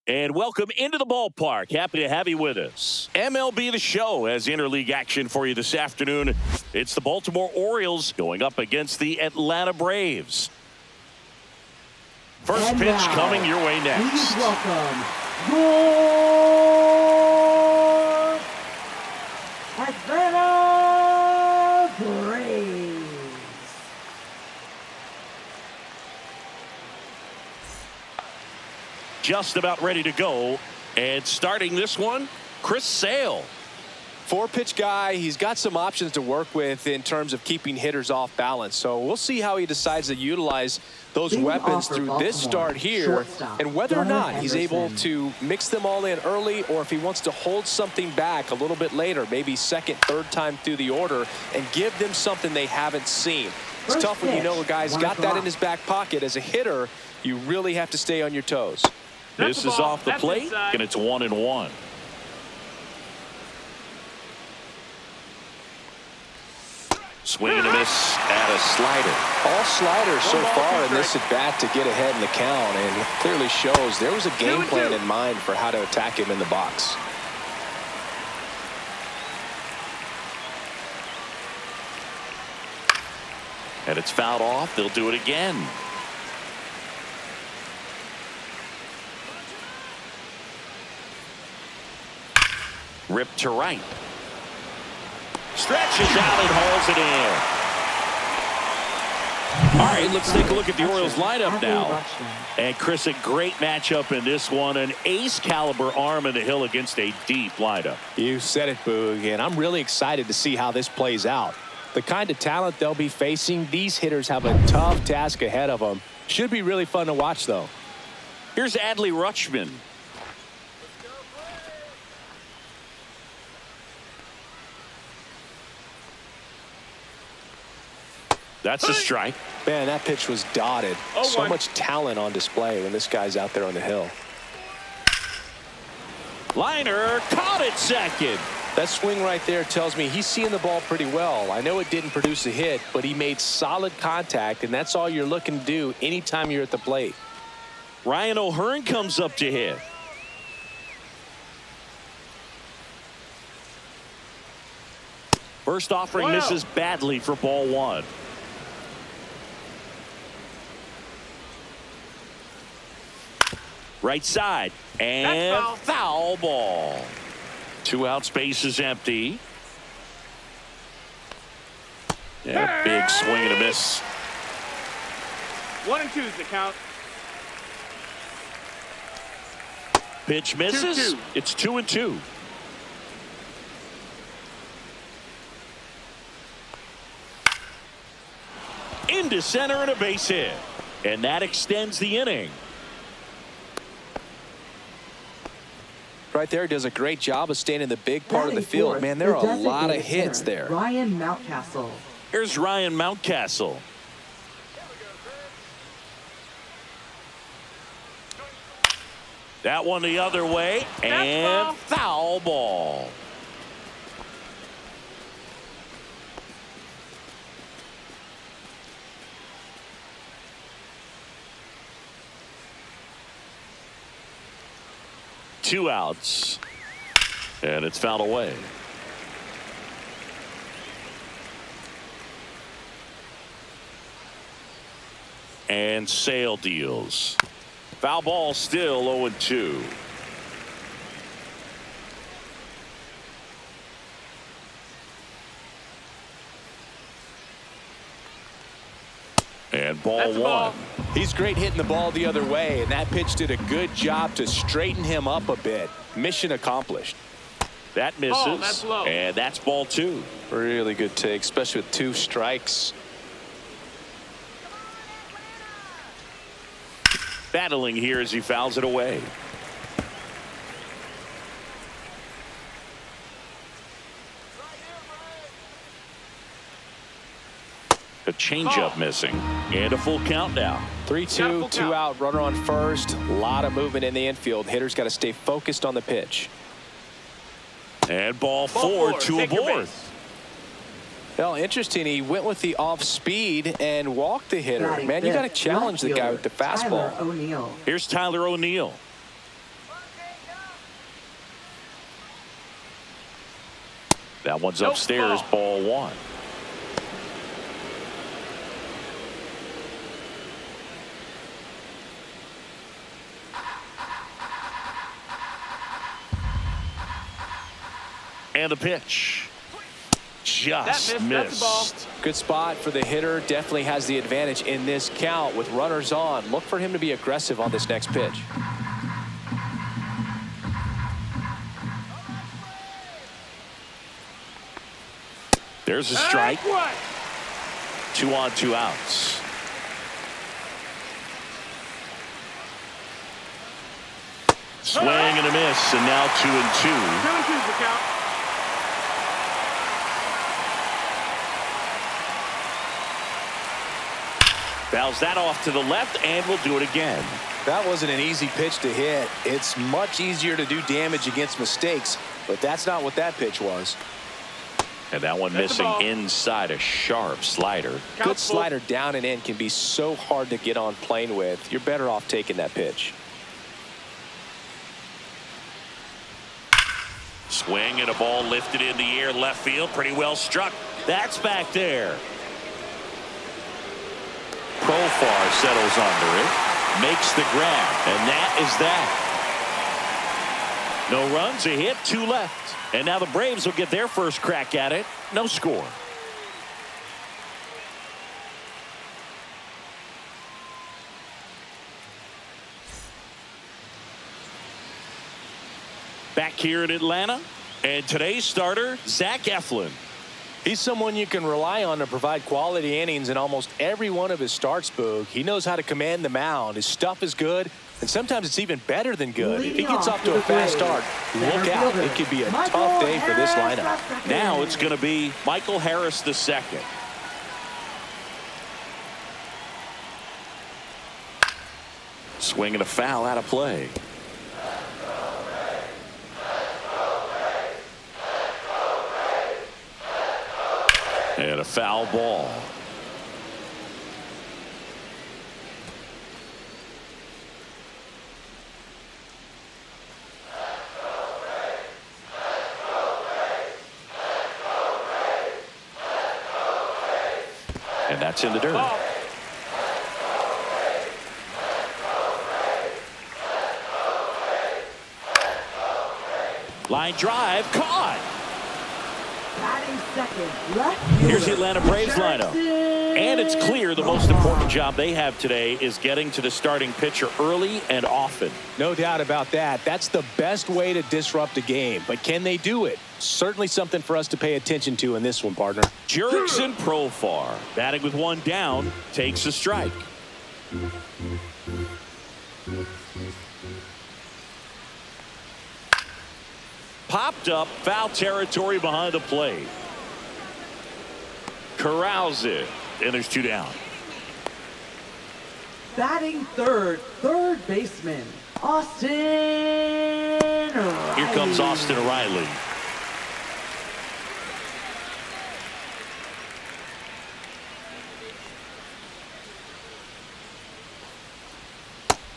And welcome into the ballpark. Happy to have you with us. MLB The Show has interleague action for you this afternoon. It's the Baltimore Orioles going up against the Atlanta Braves. First and pitch now, coming your way next. Please welcome your Atlanta Braves. Just about ready to go. And starting this one, Chris Sale. Four-pitch guy. He's got some options to work with in terms of keeping hitters off balance. So we'll see how he decides to utilize those weapons through this start here, and whether or not he's able to mix them all in early, or if he wants to hold something back a little bit later, maybe second, third time through the order, and give them something they haven't seen. It's tough when you know a guy's got that in his back pocket. As a hitter, you really have to stay on your toes. This is off the plate, and it's 1-1. Swing and a miss at a slider. All sliders so far in this at-bat to get ahead in the count, and it clearly shows there was a game plan in mind for how to attack him in the box. And it's fouled off. They'll do it again. Ripped to right. Stretches out and hauls it in. All right, let's take a look at the Orioles lineup now. And Chris, a great matchup in this one. An ace caliber arm in the hill against a deep lineup. You said it, Boog, and I'm really excited to see how this plays out. The kind of talent they'll be facing, these hitters have a tough task ahead of them. Should be really fun to watch, though. Here's Adley Rutschman. That's a strike. Man, that pitch was dotted. So much talent on display when this guy's out there on the hill. Liner caught it second. That swing right there tells me he's seeing the ball pretty well. I know it didn't produce a hit, but he made solid contact, and that's all you're looking to do anytime you're at the plate. Ryan O'Hearn comes up to hit. First offering misses badly for ball one. Right side, and foul ball. 2 out, space is empty. Yeah, big swing and a miss. 1 and 2 is the count. Pitch misses. 2-2. It's 2-2. Into center and a base hit. And that extends the inning. Right there, does a great job of staying in the big part of the field. Man, there are a lot of hits there. Ryan Mountcastle. Here's Ryan Mountcastle. That one the other way, and foul ball. Two outs, and it's fouled away. And Sale deals. Foul ball, still 0-2. And ball one. He's great hitting the ball the other way, and that pitch did a good job to straighten him up a bit. Mission accomplished. That misses, and that's ball two. Really good take, especially with 2 strikes. Battling here as he fouls it away. A changeup missing, and a full count now. 3-2, 2 out, runner on first. A lot of movement in the infield. Hitters got to stay focused on the pitch. And ball four to aboard. Well, interesting. He went with the off speed and walked the hitter. Man, you got to challenge the guy with the fastball. Here's Tyler O'Neill. That one's upstairs, ball one. And the pitch. Just missed. Good spot for the hitter. Definitely has the advantage in this count with runners on. Look for him to be aggressive on this next pitch. There's a strike. 2 on, 2 outs. Swing and a miss, and now 2-2. 2-2's the count. Fouls that off to the left, and we'll do it again. That wasn't an easy pitch to hit. It's much easier to do damage against mistakes, but that's not what that pitch was. And that one missing inside, a sharp slider. Good slider down and in can be so hard to get on plane with. You're better off taking that pitch. Swing and a ball lifted in the air, left field, pretty well struck. That's back there. Profar settles under it, makes the grab, and that is that. No runs, a hit, 2 left. And now the Braves will get their first crack at it. No score. Back here in Atlanta, and today's starter, Zach Eflin. He's someone you can rely on to provide quality innings in almost every one of his starts, Boog. He knows how to command the mound. His stuff is good, and sometimes it's even better than good. If he gets off to a fast start, look out. It could be a tough day for this lineup. Now it's going to be Michael Harris II. Swing and a foul out of play. And a foul ball. And that's in the dirt. Line drive, caught. Here's the Atlanta Braves lineup. And it's clear the most important job they have today is getting to the starting pitcher early and often. No doubt about that. That's the best way to disrupt a game. But can they do it? Certainly something for us to pay attention to in this one, partner. Jurickson Profar, batting with 1 down, takes a strike. Popped up, foul territory behind the plate. Corrals it, and there's 2 down. Batting third baseman, Austin Riley. Here comes Austin Riley.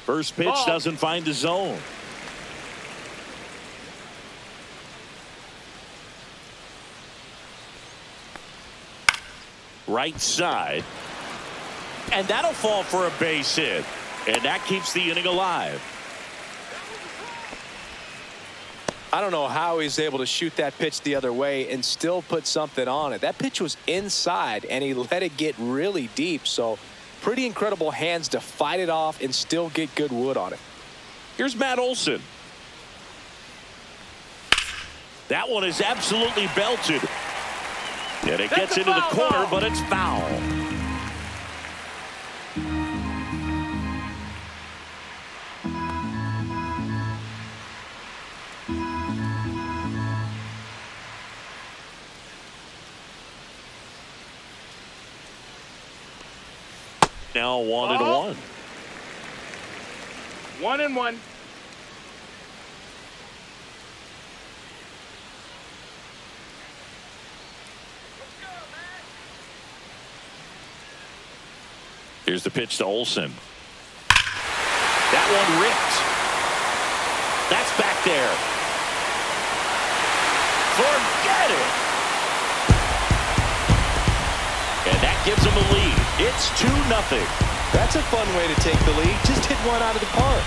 First pitch doesn't find the zone. Right side. And that'll fall for a base hit. And that keeps the inning alive. I don't know how he's able to shoot that pitch the other way and still put something on it. That pitch was inside, and he let it get really deep. So pretty incredible hands to fight it off and still get good wood on it. Here's Matt Olson. That one is absolutely belted. And it gets into the corner, but it's foul. Now 1-1. 1-1. Here's the pitch to Olson. That one ripped. That's back there. Forget it. gives them a lead. It's 2-0. That's a fun way to take the lead. Just hit one out of the park.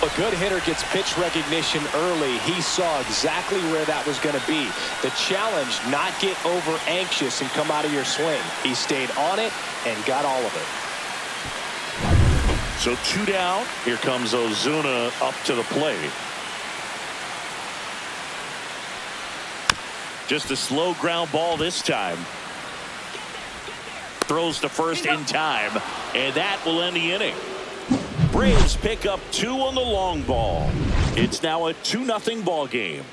A good hitter gets pitch recognition early. He saw exactly where that was going to be. The challenge, not get over anxious and come out of your swing. He stayed on it and got all of it. So 2 down. Here comes Ozuna up to the plate. Just a slow ground ball this time. Throws to first in time, and that will end the inning. Braves pick up 2 on the long ball. It's now a 2-0 ball game.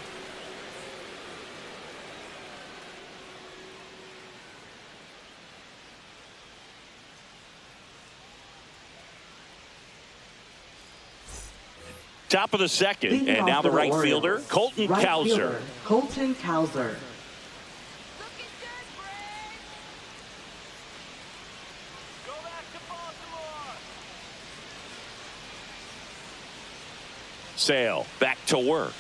Top of the second, and now the right fielder, Colton Cowser. Colton Cowser. Sale back to work,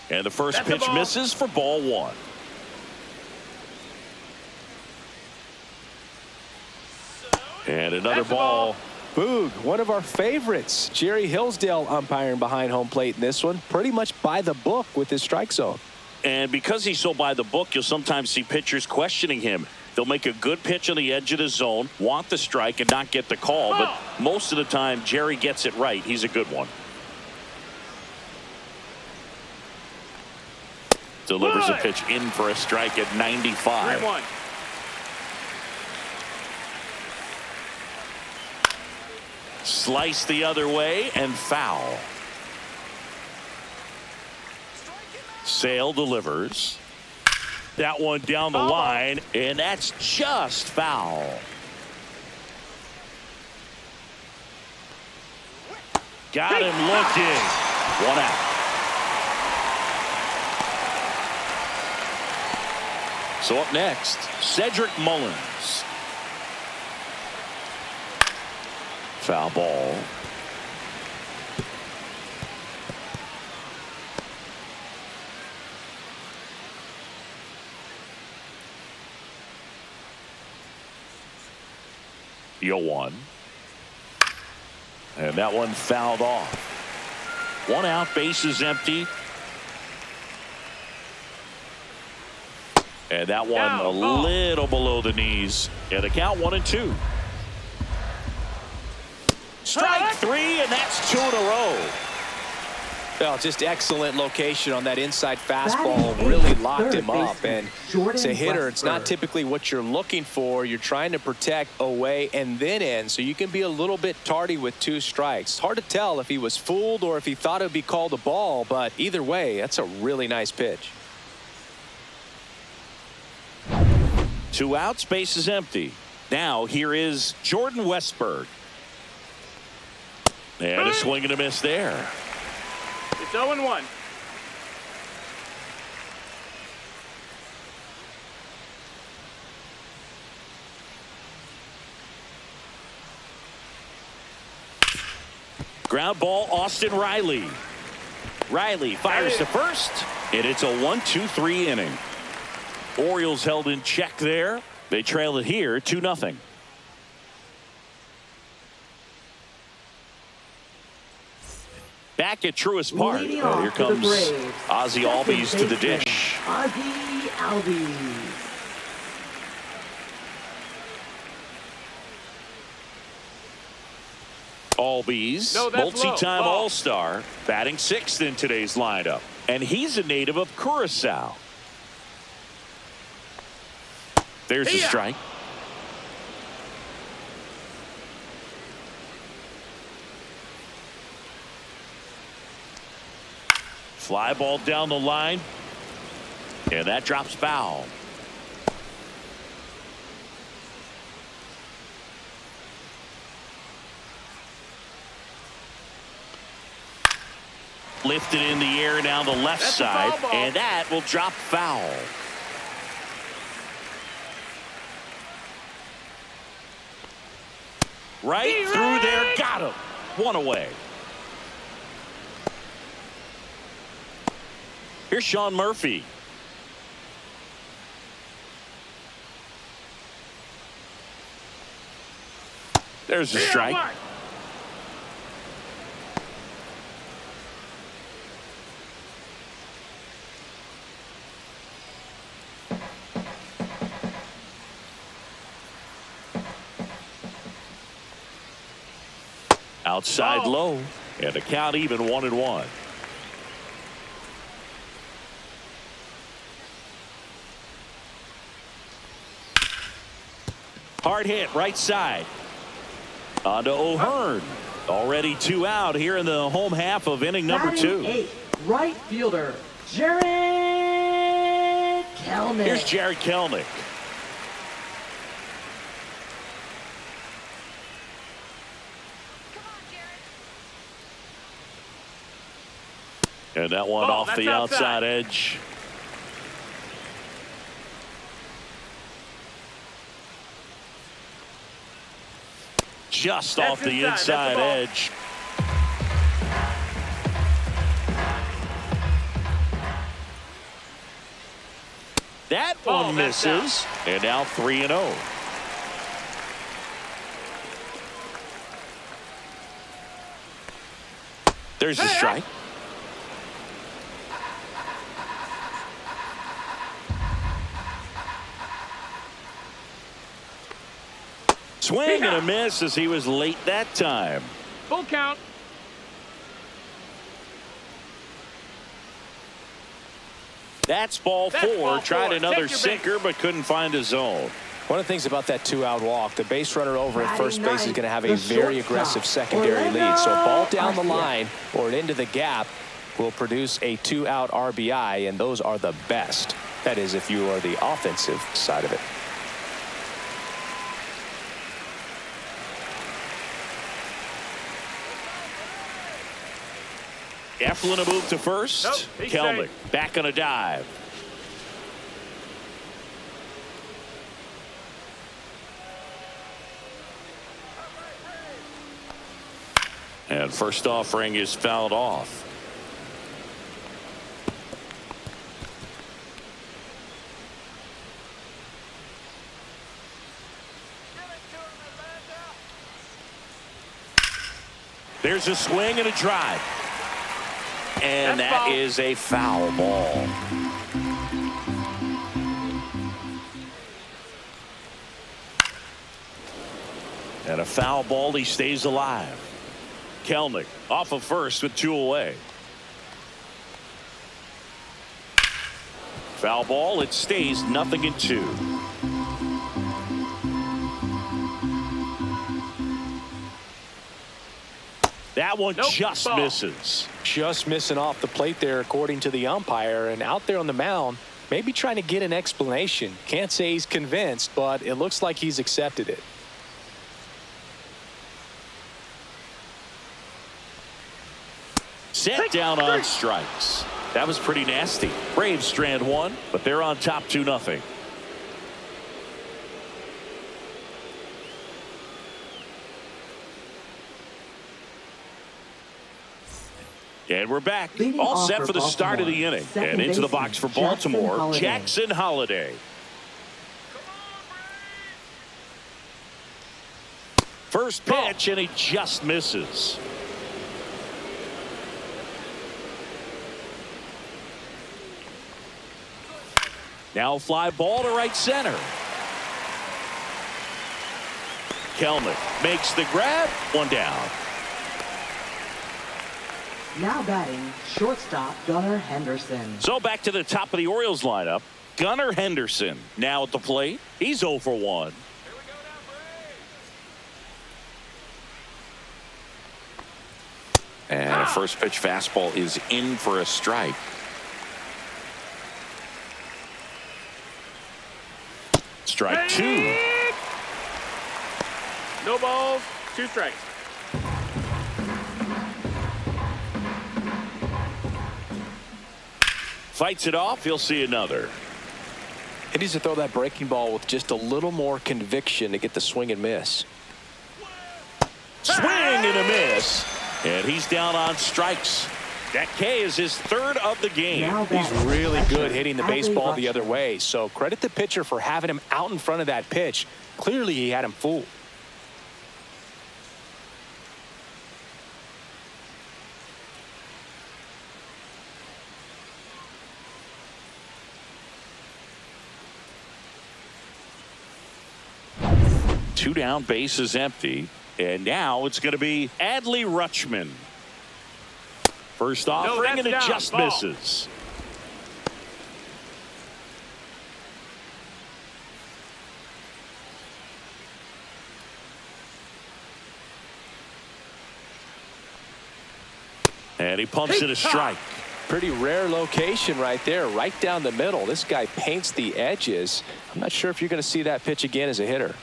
and the first pitch misses for ball 1. And another ball. Boog, one of our favorites. Jerry Hillsdale umpiring behind home plate in this one. Pretty much by the book with his strike zone. And because he's so by the book, you'll sometimes see pitchers questioning him. They'll make a good pitch on the edge of the zone, want the strike, and not get the call. But most of the time, Jerry gets it right. He's a good one. Delivers a pitch in for a strike at 95. 3-1. Slice the other way and foul. Sale delivers. That one down the line, and that's just foul. Got him looking. 1 out. So up next, Cedric Mullins. Foul ball. The 0-1. And that one fouled off. 1 out, bases empty. And that one a little below the knees. And the count 1-2. Strike 3, and that's 2 in a row. Well, just excellent location on that inside fastball. Really locked him up. And as a hitter, it's not typically what you're looking for. You're trying to protect away and then in, so you can be a little bit tardy with 2 strikes. Hard to tell if he was fooled or if he thought it would be called a ball, but either way, that's a really nice pitch. 2 outs, base is empty. Now here is Jordan Westburg. And a swing and a miss there. It's 0-1. Ground ball, Austin Riley. Riley fires to first, and it's a 1-2-3 inning. Orioles held in check there. They trail it here 2-0. Back at Truist Park. And here comes Ozzie Albies to the dish. Ozzie Albies. Albies, multi-time All-Star, batting 6th in today's lineup. And he's a native of Curacao. There's a strike. Fly ball down the line, and that drops foul. Lifted in the air down the left side, and that will drop foul. Right through there. Got him. One away. Here's Sean Murphy. There's the strike. Outside low, and the count even 1-1. Hard hit, right side. On to O'Hearn. Already 2 out here in the home half of inning number 2. Batting 8th, right fielder, Jared Kelnick. Here's Jared Kelnick. And that one off the outside edge. Just off the inside edge. That one misses. And now 3-0. There's the strike. Swing and a miss as he was late that time. Full count. That's ball 4. Tried another sinker but couldn't find a zone. One of the things about that 2-out walk, the base runner over at first base is going to have a The very aggressive secondary lead. So a ball down the line or into the gap will produce a 2-out RBI, and those are the best. That is, if you are the offensive side of it. Eflin a move to first. Kelnick back on a dive. And first offering is fouled off. There's a swing and a drive. And that is a foul ball. And a foul ball, he stays alive. Kelnick off of first with 2 away. Foul ball, it stays 0-2. That one just misses. Just missing off the plate there, according to the umpire. And out there on the mound, maybe trying to get an explanation. Can't say he's convinced, but it looks like he's accepted it. Set down on strikes. That was pretty nasty. Braves strand 1, but they're on top 2-0. And we're back. All set for the start of the inning. And into the box for Baltimore, Jackson Holliday. First pitch, and he just misses. Now fly ball to right center. Kelnick makes the grab. One down. Now batting, shortstop Gunnar Henderson. So back to the top of the Orioles lineup. Gunnar Henderson now at the plate. He's 0 for 1. And a first pitch fastball is in for a strike. Strike 2. No balls, 2 strikes. Fights it off. He'll see another. He needs to throw that breaking ball with just a little more conviction to get the swing and miss. Swing and a miss. And he's down on strikes. That K is his third of the game. He's really good hitting the baseball the other way. So credit the pitcher for having him out in front of that pitch. Clearly he had him fooled. Two down, bases empty. And now it's going to be Adley Rutschman. First offering, and it just misses. And he pumps it a strike. Pretty rare location right there, right down the middle. This guy paints the edges. I'm not sure if you're going to see that pitch again as a hitter.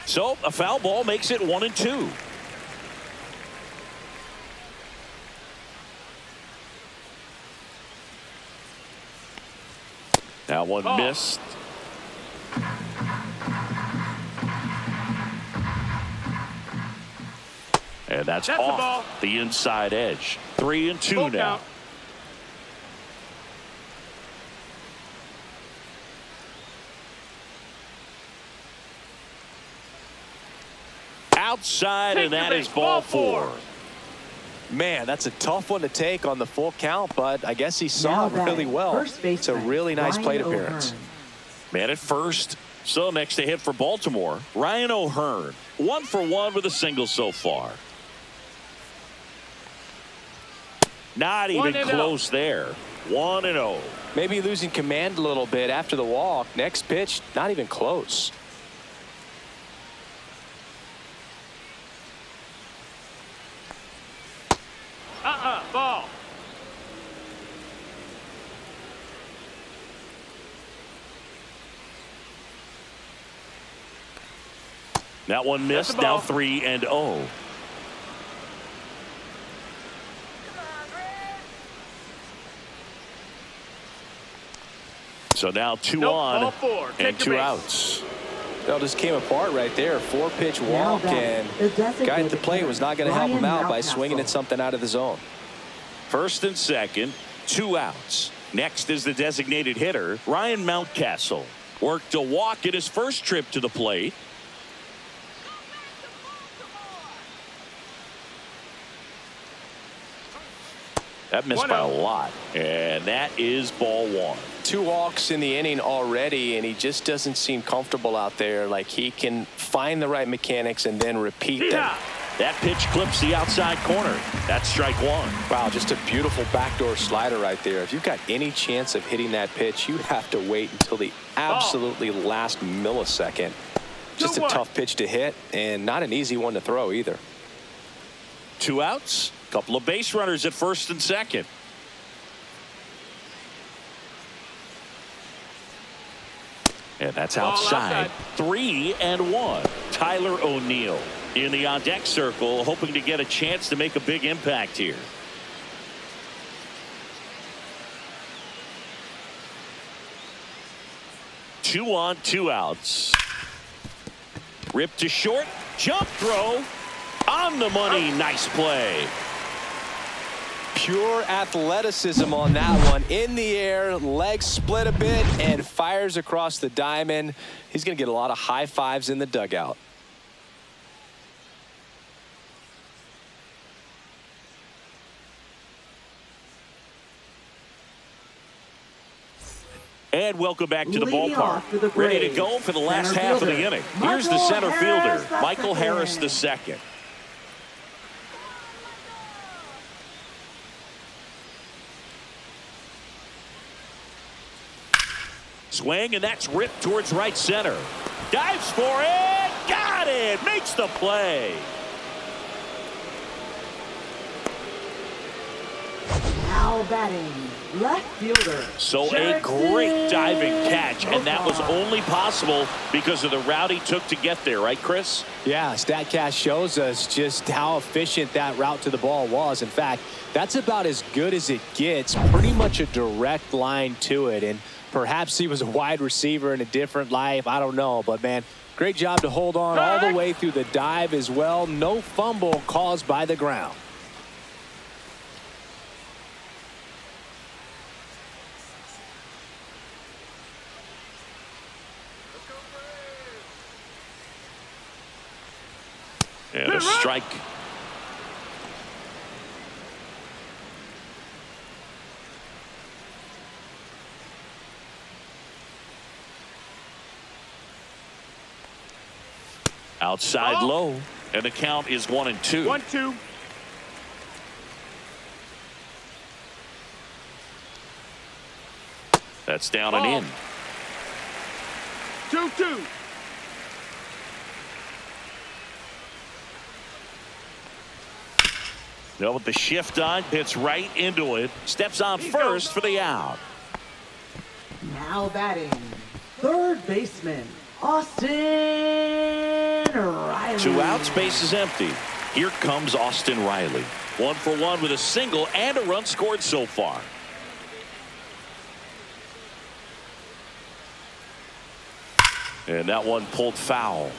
So a foul ball makes it 1-2. That one missed. And that's off the inside edge. 3-2 now. Outside, and that is ball 4. Man, that's a tough one to take on the full count, but I guess he saw it really well. It's a really nice plate appearance. Man at first. So next to hit for Baltimore, Ryan O'Hearn. 1 for 1 with a single so far. Not even close there. 1-0. Maybe losing command a little bit after the walk. Next pitch, not even close. Ball. That one missed. Now 3-0. So now 2 on and 2 outs. Well, just came apart right there. 4-pitch walk, and guy at the plate was not going to help him out by swinging at something out of the zone. First and second, 2 outs. Next is the designated hitter, Ryan Mountcastle. Worked a walk in his first trip to the plate. That missed by a lot. And that is ball 1. 2 walks in the inning already, and he just doesn't seem comfortable out there. Like he can find the right mechanics and then repeat them. That pitch clips the outside corner. That's strike 1. Wow, just a beautiful backdoor slider right there. If you've got any chance of hitting that pitch, you have to wait until the absolutely last millisecond. Just a tough pitch to hit, and not an easy one to throw either. 2 outs. Couple of base runners at first and second. And that's outside. 3-1. Tyler O'Neill in the on-deck circle, hoping to get a chance to make a big impact here. Two on, 2 outs. Ripped to short. Jump throw. On the money. Nice play. Pure athleticism on that one. In the air, legs split a bit, and fires across the diamond. He's going to get a lot of high fives in the dugout. And welcome back to the ballpark. Ready to go for the last half of the inning. Here's the center fielder, Michael Harris II. Swing, and that's ripped towards right center. Dives for it. Got it. Makes the play. Now batting, left fielder. So a great diving catch, and that was only possible because of the route he took to get there, right, Chris? Yeah, StatCast shows us just how efficient that route to the ball was. In fact, that's about as good as it gets. Pretty much a direct line to it, and Perhaps he was a wide receiver in a different life. I don't know. But, man, great job to hold on all the way through the dive as well. No fumble caused by the ground. And a strike. Outside low, and the count is 1-2. 1-2. That's down and in. 2-2. Now with the shift on, hits right into it. Steps on first for the out. Now batting, third baseman, Austin Riley. 2 outs, base is empty. Here comes Austin Riley. 1 for 1 with a single and a run scored so far. And that one pulled foul.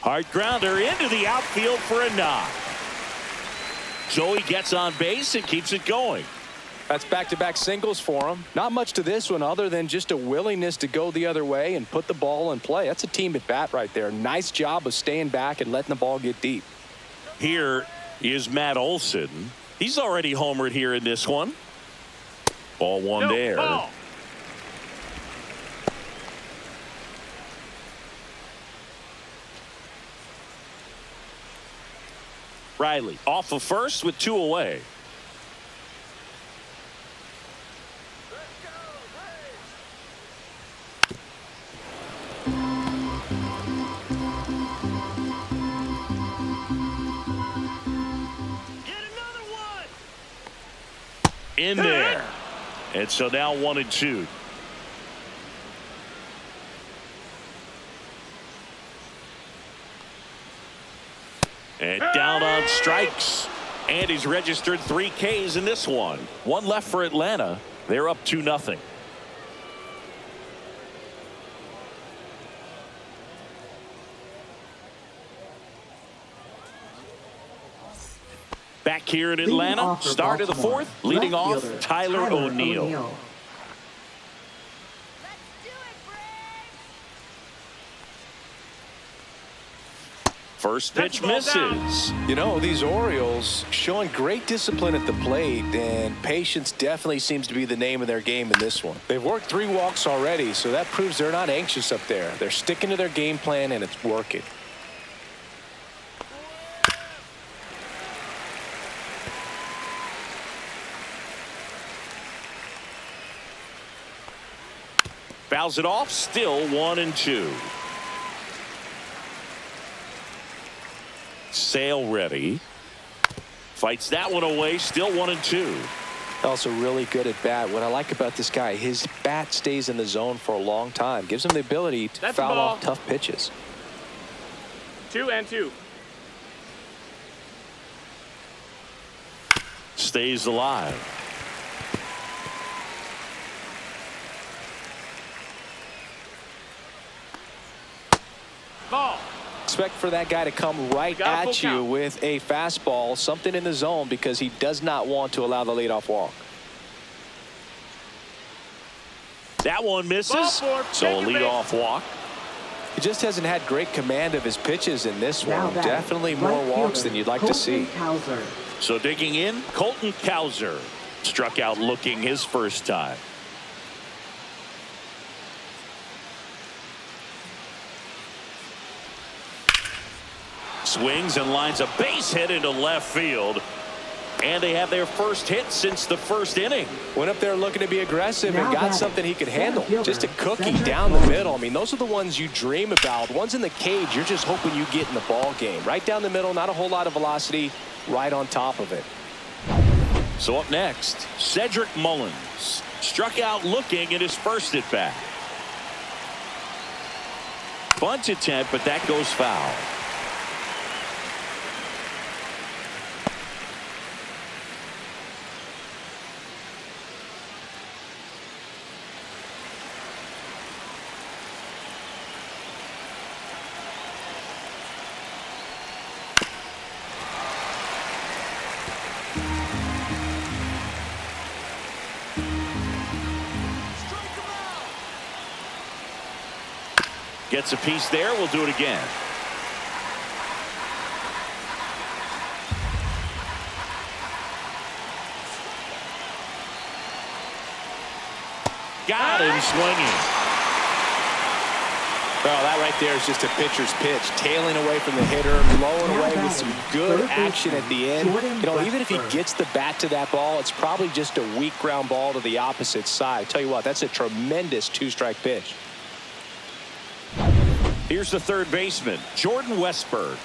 Hard grounder into the outfield for a knock. Joey gets on base and keeps it going. That's back-to-back singles for him. Not much to this one other than just a willingness to go the other way and put the ball in play. That's a team at bat right there. Nice job of staying back and letting the ball get deep. Here is Matt Olson. He's already homered here in this one. Ball one there. Ball. Riley off of first with 2 away. In there. And so now 1-2. And down on strikes. And he's registered 3 Ks in this one. 1 left for Atlanta. They're up 2-0. Back here in Atlanta, start of the 4th, leading off Tyler O'Neill. First pitch misses. You know, these Orioles showing great discipline at the plate, and patience definitely seems to be the name of their game in this one. They've worked 3 walks already, so that proves they're not anxious up there. They're sticking to their game plan, and it's working. Fouls it off, still 1-2. Sale ready. Fights that one away, still 1-2. Also really good at bat. What I like about this guy, his bat stays in the zone for a long time. Gives him the ability to foul off tough pitches. 2-2. Stays alive. Ball. Expect for that guy to come right at you with a fastball, something in the zone, because he does not want to allow the leadoff walk. That one misses, so a leadoff walk. He just hasn't had great command of his pitches in this one. Definitely more walks than you'd like to see. So digging in, Colton Cowser struck out looking his first time. Swings and lines a base hit into left field. And they have their first hit since the first inning. Went up there looking to be aggressive and got something he could handle. Just a cookie down the middle. I mean, those are the ones you dream about. Ones in the cage, you're just hoping you get in the ball game. Right down the middle, not a whole lot of velocity, right on top of it. So up next, Cedric Mullins struck out looking in his first at bat. Bunt attempt, but that goes foul. Gets a piece there. We'll do it again. Got him swinging. Well, that right there is just a pitcher's pitch. Tailing away from the hitter, blowing away with some good action at the end. You know, even if he gets the bat to that ball, it's probably just a weak ground ball to the opposite side. Tell you what, that's a tremendous two-strike pitch. Here's the third baseman, Jordan Westburg.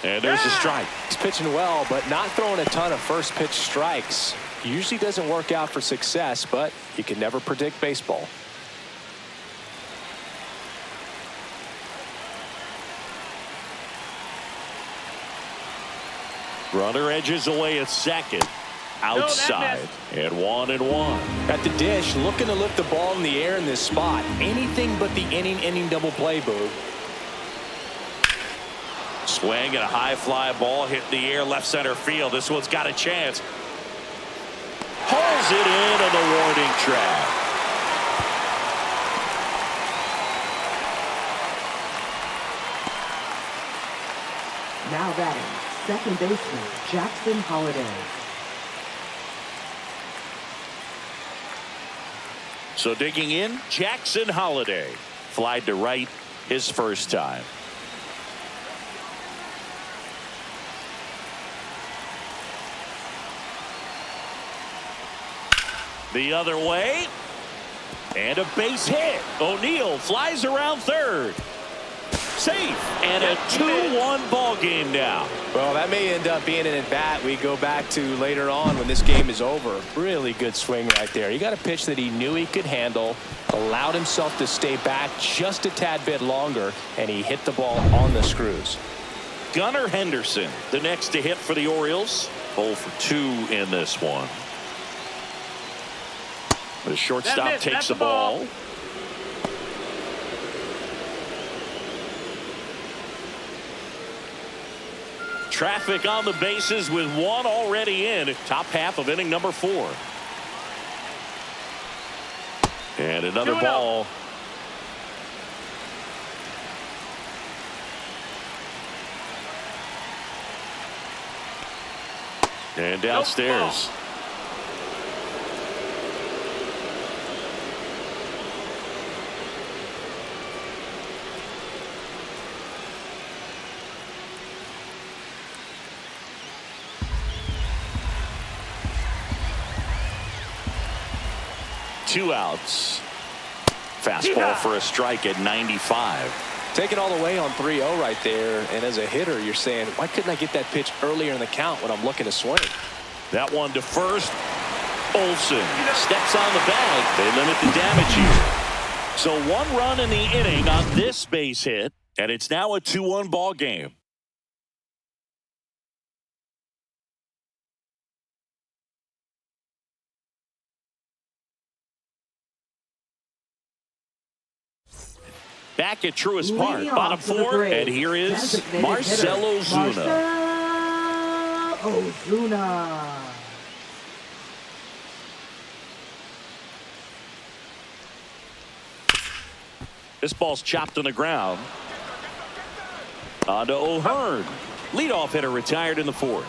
And there's a strike. He's pitching well, but not throwing a ton of first pitch strikes. Usually doesn't work out for success, but you can never predict baseball. Runner edges away at second. Outside. And 1-1. At the dish, looking to lift the ball in the air in this spot. Anything but the inning double play, Boog. Swing and a high fly ball hit in the air left center field. This one's got a chance. Pulls it in on the warning track. Now batting, second baseman Jackson Holliday. So digging in, Jackson Holliday. Flied to right his first time. The other way. And a base hit. O'Neill flies around third. Safe. And a 2-1 ball game now. Well, that may end up being an at-bat we go back to later on when this game is over. Really good swing right there. He got a pitch that he knew he could handle, allowed himself to stay back just a tad bit longer, and he hit the ball on the screws. Gunnar Henderson, the next to hit for the Orioles. 0 for 2 in this one. The shortstop takes the ball. Traffic on the bases with one already in. Top half of inning number 4. And another ball. And downstairs. Two outs. Fastball for a strike at 95. Taking all the way on 3-0 right there. And as a hitter, you're saying, why couldn't I get that pitch earlier in the count when I'm looking to swing? That one to first. Olsen steps on the bag. They limit the damage here. So 1 run in the inning on this base hit. And it's now a 2-1 ball game. Back at Truist Park, bottom 4, and here is Marcell Ozuna. Ozuna. This ball's chopped on the ground. On to O'Hearn. Leadoff hitter retired in the 4th.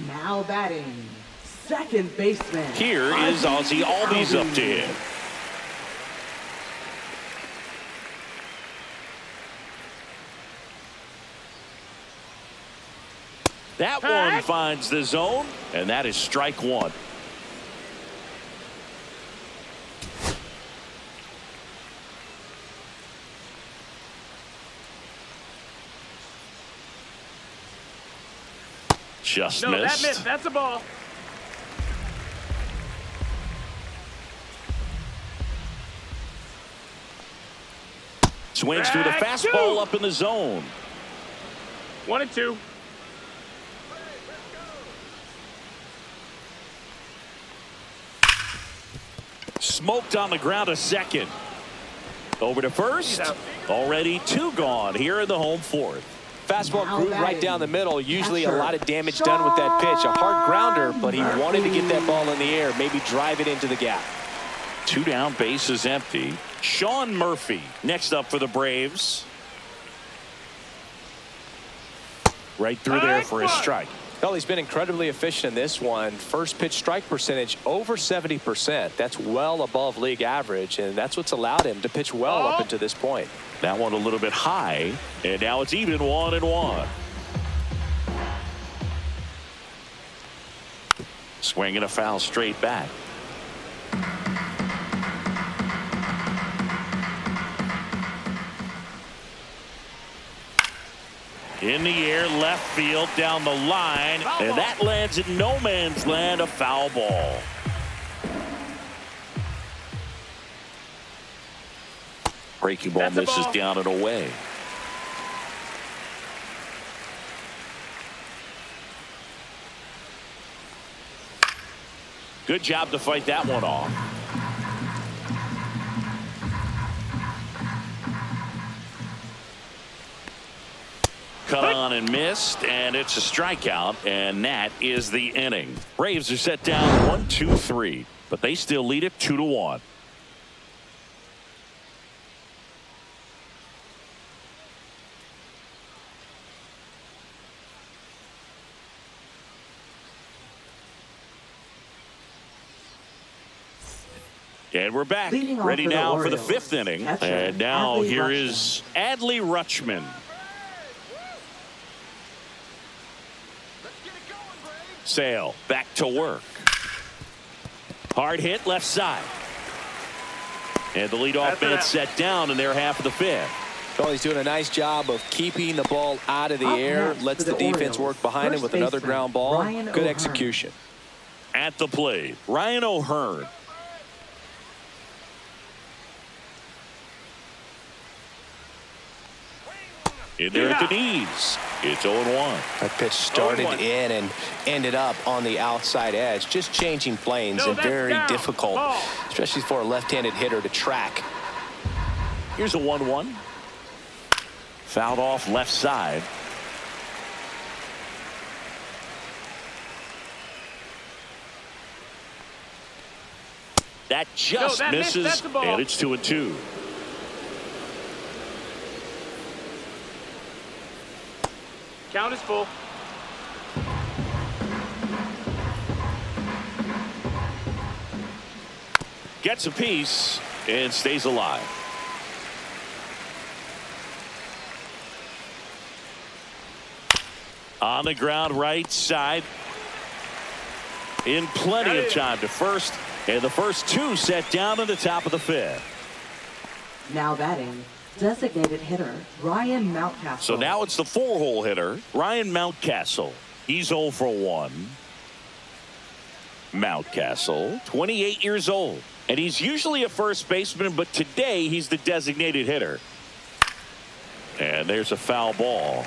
Now batting, second baseman. Here is Ozzy Albies up to hit. That one finds the zone, and that is strike 1. Just No, missed. that missed. That's a ball. Swings through the fastball up in the zone. 1-2. Smoked on the ground a second. Over to first. Already 2 gone here in the home 4th. fastball Now grooved right batting, down the middle. Usually a catcher, lot of damage done with that pitch. A hard grounder, but he wanted to get that ball in the air, maybe drive it into the gap. 2 down, bases empty. Sean Murphy next up for the Braves. Right through there for a strike. Well, he's been incredibly efficient in this one. First pitch strike percentage over 70%. That's well above league average, and that's what's allowed him to pitch well up until this point. That one a little bit high, and now it's even 1-1. Swinging a foul straight back. In the air, left field, down the line, and that lands in no man's land, a foul ball. Breaking ball misses down and away. Good job to fight that one off. Cut on and missed, and it's a strikeout, and that is the inning. Braves are set down 1-2-3, but they still lead it 2-1. And we're back, ready now for the 5th inning. And now here is Adley Rutschman. Sale back to work. Hard hit left side. And the leadoff man set down in their half of the 5th. Well, he's doing a nice job of keeping the ball out of the air. Lets the defense work behind him with another ground ball. Good execution. At the plate, Ryan O'Hearn. In there at the knees. It's 0-1. That pitch started in and ended up on the outside edge. Just changing planes and very difficult, especially for a left-handed hitter to track. Here's a 1-1. Fouled off left side. That just misses, and it's 2-2. Count is full. Gets a piece and stays alive. On the ground right side. In plenty of time to first. And the first 2 set down in the top of the 5th. Now batting, designated hitter Ryan Mountcastle. So now it's the 4-hole hitter, Ryan Mountcastle. He's 0 for 1. Mountcastle, 28 years old. And he's usually a first baseman, but today he's the designated hitter. And there's a foul ball.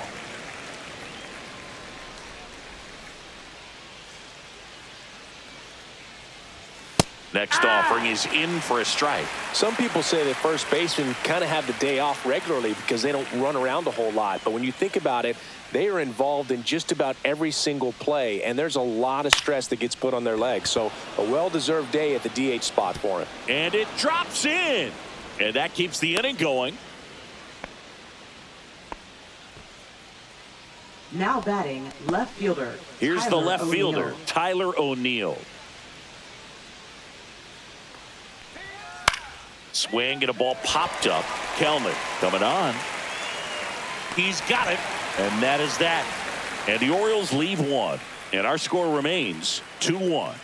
Next offering is in for a strike. Some people say that first basemen kind of have the day off regularly because they don't run around a whole lot. But when you think about it, they are involved in just about every single play, and there's a lot of stress that gets put on their legs. So a well-deserved day at the DH spot for him. And it drops in. And that keeps the inning going. Now batting, left fielder. Here's the left fielder, Tyler O'Neill. Swing and a ball popped up. Kelnick coming on. He's got it. And that is that. And the Orioles leave 1. And our score remains 2-1.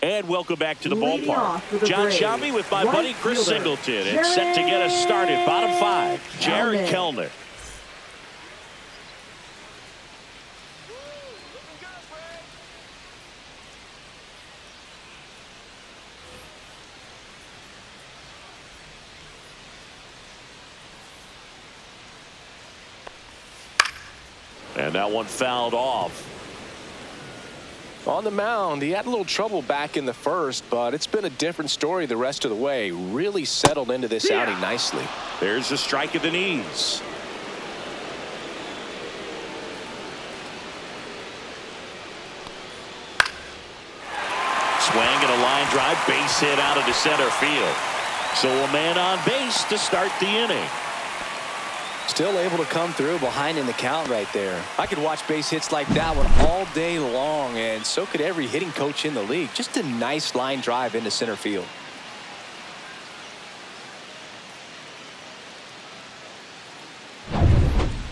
And welcome back to the ballpark. John Shelby with my buddy Chris Singleton. And set to get us started. Bottom 5, Jared Kelnick. And that one fouled off. On the mound, he had a little trouble back in the first, but it's been a different story the rest of the way. Really settled into this outing nicely. There's a strike at the knees. Swing and a line drive, base hit out into center field. So a man on base to start the inning. Still able to come through behind in the count right there. I could watch base hits like that one all day long, and so could every hitting coach in the league. Just a nice line drive into center field.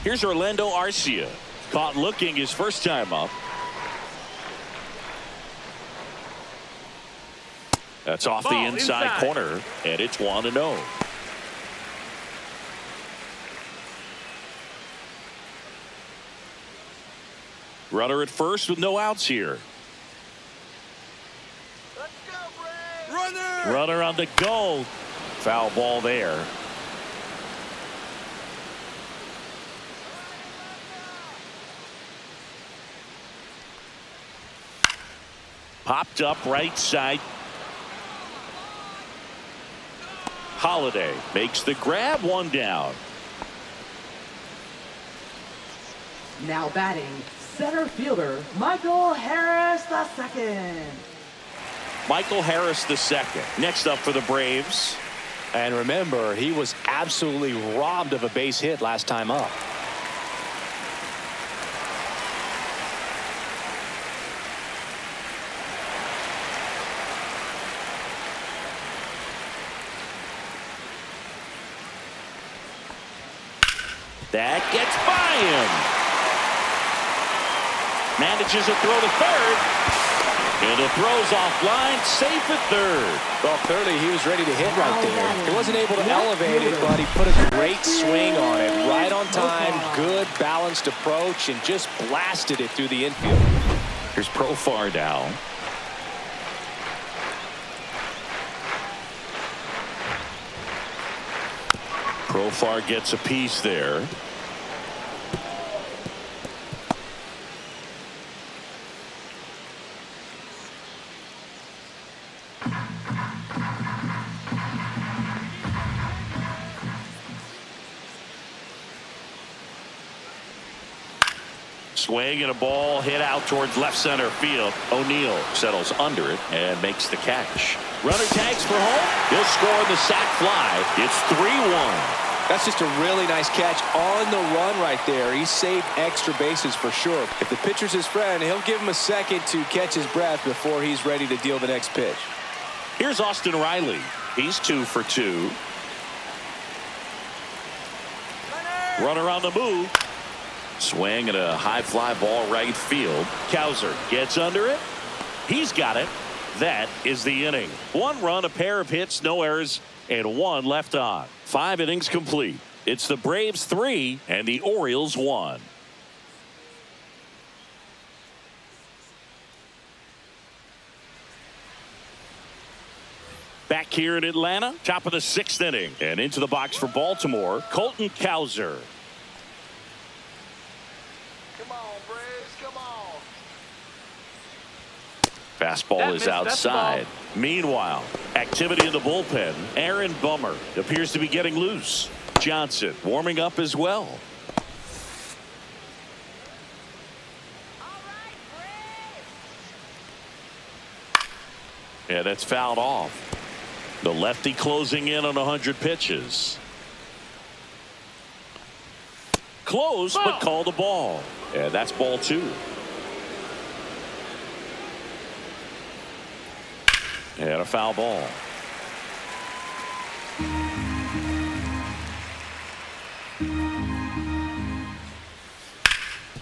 Here's Orlando Arcia. Caught looking his first time up. That's off the inside corner, and it's 1-0. Runner at first with no outs here. Let's go, Runner on the go. Foul ball there. Popped up right side. Holiday makes the grab, one down. Now batting, center fielder Michael Harris II. Michael Harris II. Next up for the Braves. And remember, he was absolutely robbed of a base hit last time up. That gets by him. Manages a throw to third. And the throw's offline, safe at third. Well, clearly he was ready to hit right there. He wasn't able to elevate it, but he put a great swing on it. Right on time, good balanced approach, and just blasted it through the infield. Here's Profar now. Profar gets a piece there. Swing and a ball hit out towards left center field. O'Neill settles under it and makes the catch. Runner tags for home. He'll score in the sac fly. It's 3-1. That's just a really nice catch on the run right there. He saved extra bases for sure. If the pitcher's his friend, he'll give him a second to catch his breath before he's ready to deal the next pitch. Here's Austin Riley. He's 2 for 2. Runner on the move. Swing and a high fly ball right field. Cowser gets under it. He's got it. That is the inning. 1 run, a pair of hits, no errors, and 1 left on. 5 innings complete. It's the Braves 3 and the Orioles 1. Back here in Atlanta, top of the 6th inning, and into the box for Baltimore, Colton Cowser. Come on, Braves, come on. Fastball is outside. Meanwhile, activity in the bullpen. Aaron Bummer appears to be getting loose. Johnson warming up as well. Yeah, that's fouled off. The lefty closing in on 100 pitches. Close, but called a ball. Yeah, that's ball 2. And a foul ball.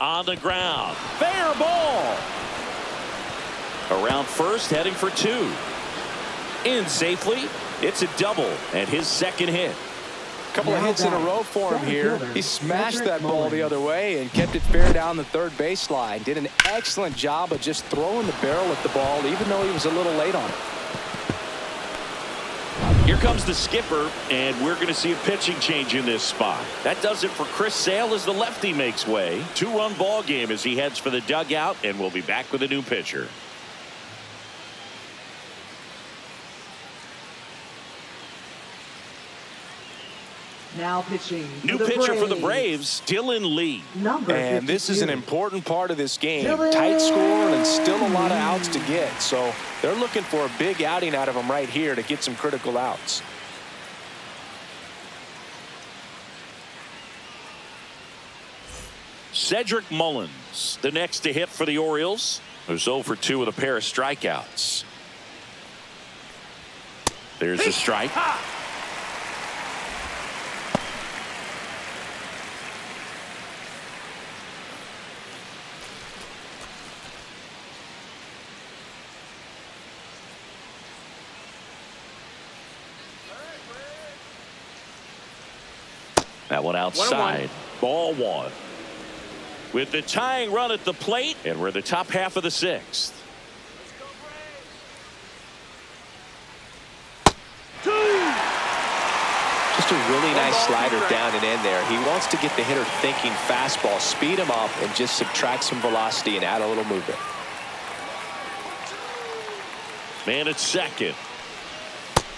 On the ground. Fair ball. Around first, heading for 2. In safely. It's a double and his second hit. Couple of hits in a row for him here. He smashed that ball the other way and kept it fair down the third baseline. Did an excellent job of just throwing the barrel at the ball, even though he was a little late on it. Here comes the skipper, and we're going to see a pitching change in this spot. That does it for Chris Sale as the lefty makes way. 2-run ball game as he heads for the dugout, and we'll be back with a new pitcher. Now pitching. New pitcher for the Braves, Dylan Lee. And this is an important part of this game. Tight score and still a lot of outs to get. So they're looking for a big outing out of him right here to get some critical outs. Cedric Mullins, the next to hit for the Orioles, who's 0 for 2 with a pair of strikeouts. There's a strike. That one outside. 1-1. Ball 1. With the tying run at the plate, and we're in the top half of the 6th. Just a really nice slider down and in there. He wants to get the hitter thinking fastball, speed him up, and just subtract some velocity and add a little movement. Man at second.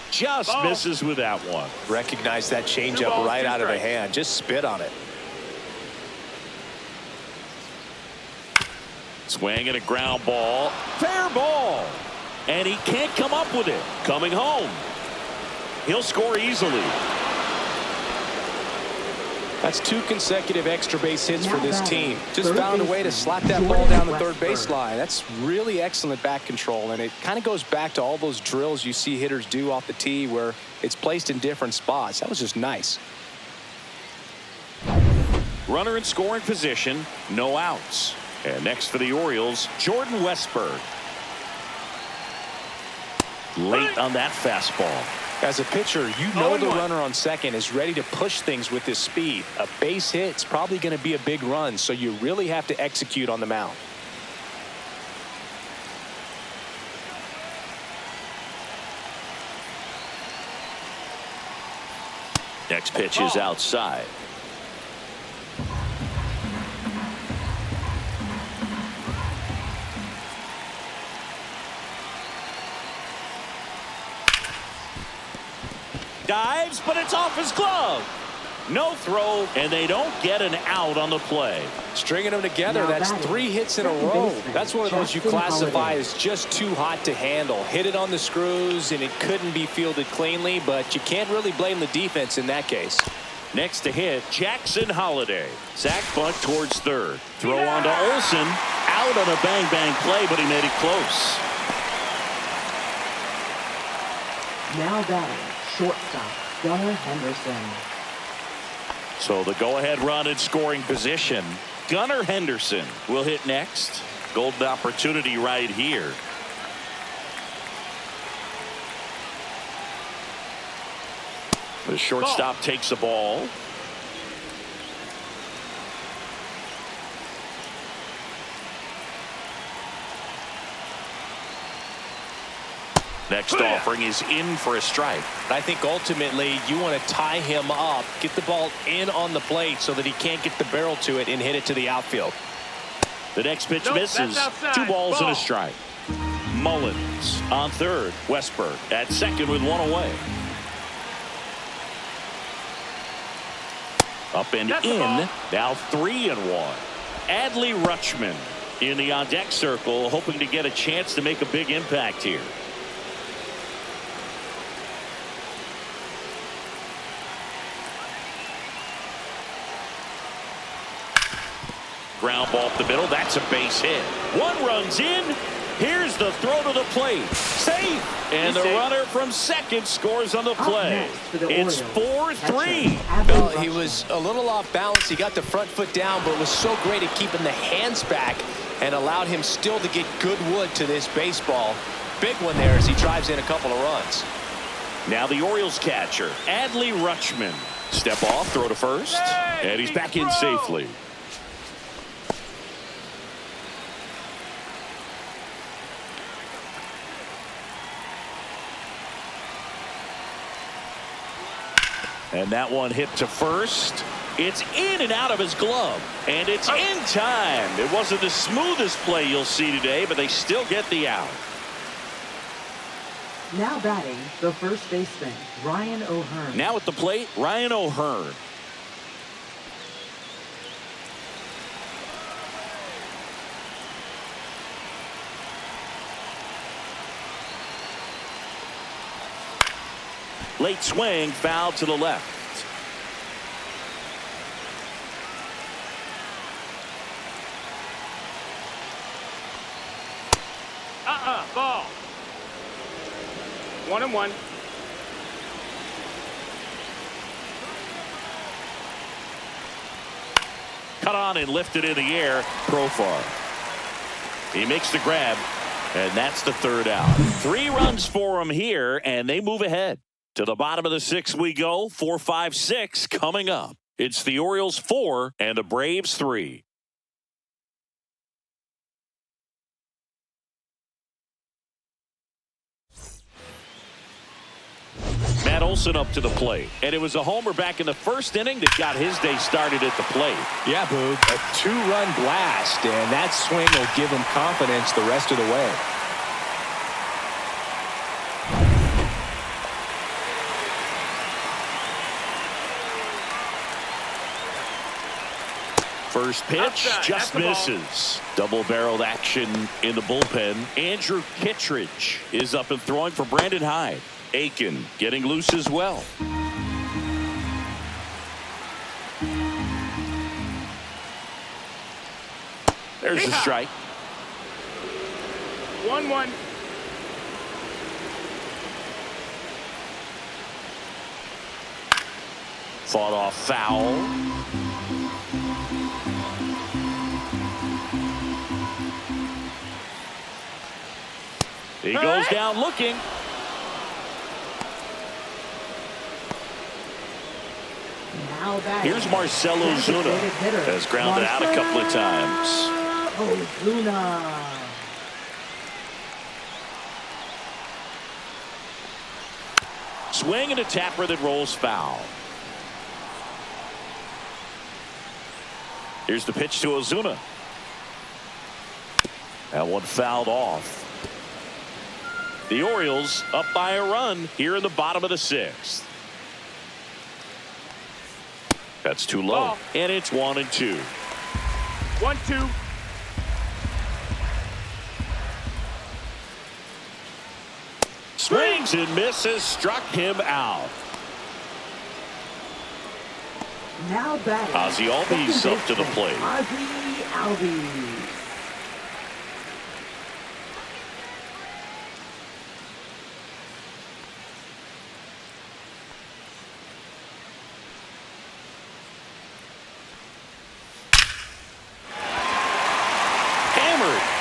Just misses with that one. Recognize that changeup right out of the hand. Just spit on it. Swing and a ground ball. Fair ball. And he can't come up with it. Coming home. He'll score easily. That's 2 consecutive extra base hits for this team. Just found a way to slap that ball down the third baseline. That's really excellent back control, and it kind of goes back to all those drills you see hitters do off the tee where it's placed in different spots. That was just nice. Runner in scoring position, no outs. And next for the Orioles, Jordan Westburg. Late on that fastball. As a pitcher, you know the runner on second is ready to push things with his speed. A base hit's probably going to be a big run, so you really have to execute on the mound. Next pitch is outside. Dives, but it's off his glove. No throw, and they don't get an out on the play. Stringing them together, that's 3 hits in a row. That's one of those you classify as just too hot to handle. Hit it on the screws, and it couldn't be fielded cleanly, but you can't really blame the defense in that case. Next to hit, Jackson Holliday. Sack bunt towards third. Throw on to Olsen. Out on a bang-bang play, but he made it close. Now batting, shortstop, Gunnar Henderson. So the go-ahead run in scoring position. Gunnar Henderson will hit next. Golden opportunity right here. The shortstop takes the ball. Next offering is in for a strike. I think ultimately you want to tie him up, get the ball in on the plate so that he can't get the barrel to it and hit it to the outfield. The next pitch misses. 2 balls and a strike. Mullins on third. Westburg at second with 1 away. Up and in. Now 3-1. Adley Rutschman in the on-deck circle, hoping to get a chance to make a big impact here. Ground ball up the middle. That's a base hit. 1 runs in. Here's the throw to the plate. Safe. And the runner from second scores on the play. It's 4-3. Well, he was a little off balance. He got the front foot down, but was so great at keeping the hands back and allowed him still to get good wood to this baseball. Big one there as he drives in a couple of runs. Now the Orioles catcher, Adley Rutschman. Step off, throw to first, and he's back in safely. And that one hit to first. It's in and out of his glove. And it's in time. It wasn't the smoothest play you'll see today, but they still get the out. Now batting, the first baseman, Ryan O'Hearn. Now at the plate, Ryan O'Hearn. Late swing, foul to the left. Ball. 1-1. Cut on and lifted in the air. Profar. He makes the grab, and that's the third out. 3 runs for him here, and they move ahead. To the bottom of the 6th we go. 4, 5, 6 coming up. It's the Orioles 4 and the Braves 3. Matt Olson up to the plate. And it was a homer back in the first inning that got his day started at the plate. Yeah, Boog. A 2-run blast, and that swing will give him confidence the rest of the way. First pitch just misses. Double-barreled action in the bullpen. Andrew Kittredge is up and throwing for Brandon Hyde. Aiken getting loose as well. There's the strike. 1-1. Fought off foul. He goes down looking. Now batting. Here's Marcell Ozuna. Has grounded out a couple of times. Ozuna. Swing and a tapper that rolls foul. Here's the pitch to Ozuna. That one fouled off. The Orioles up by a run here in the bottom of the 6th. That's too low. Ball. And it's 1-2. 1-2. Swings and misses. Struck him out. Now batting. Ozzie Albies up to the plate. Ozzie Albies.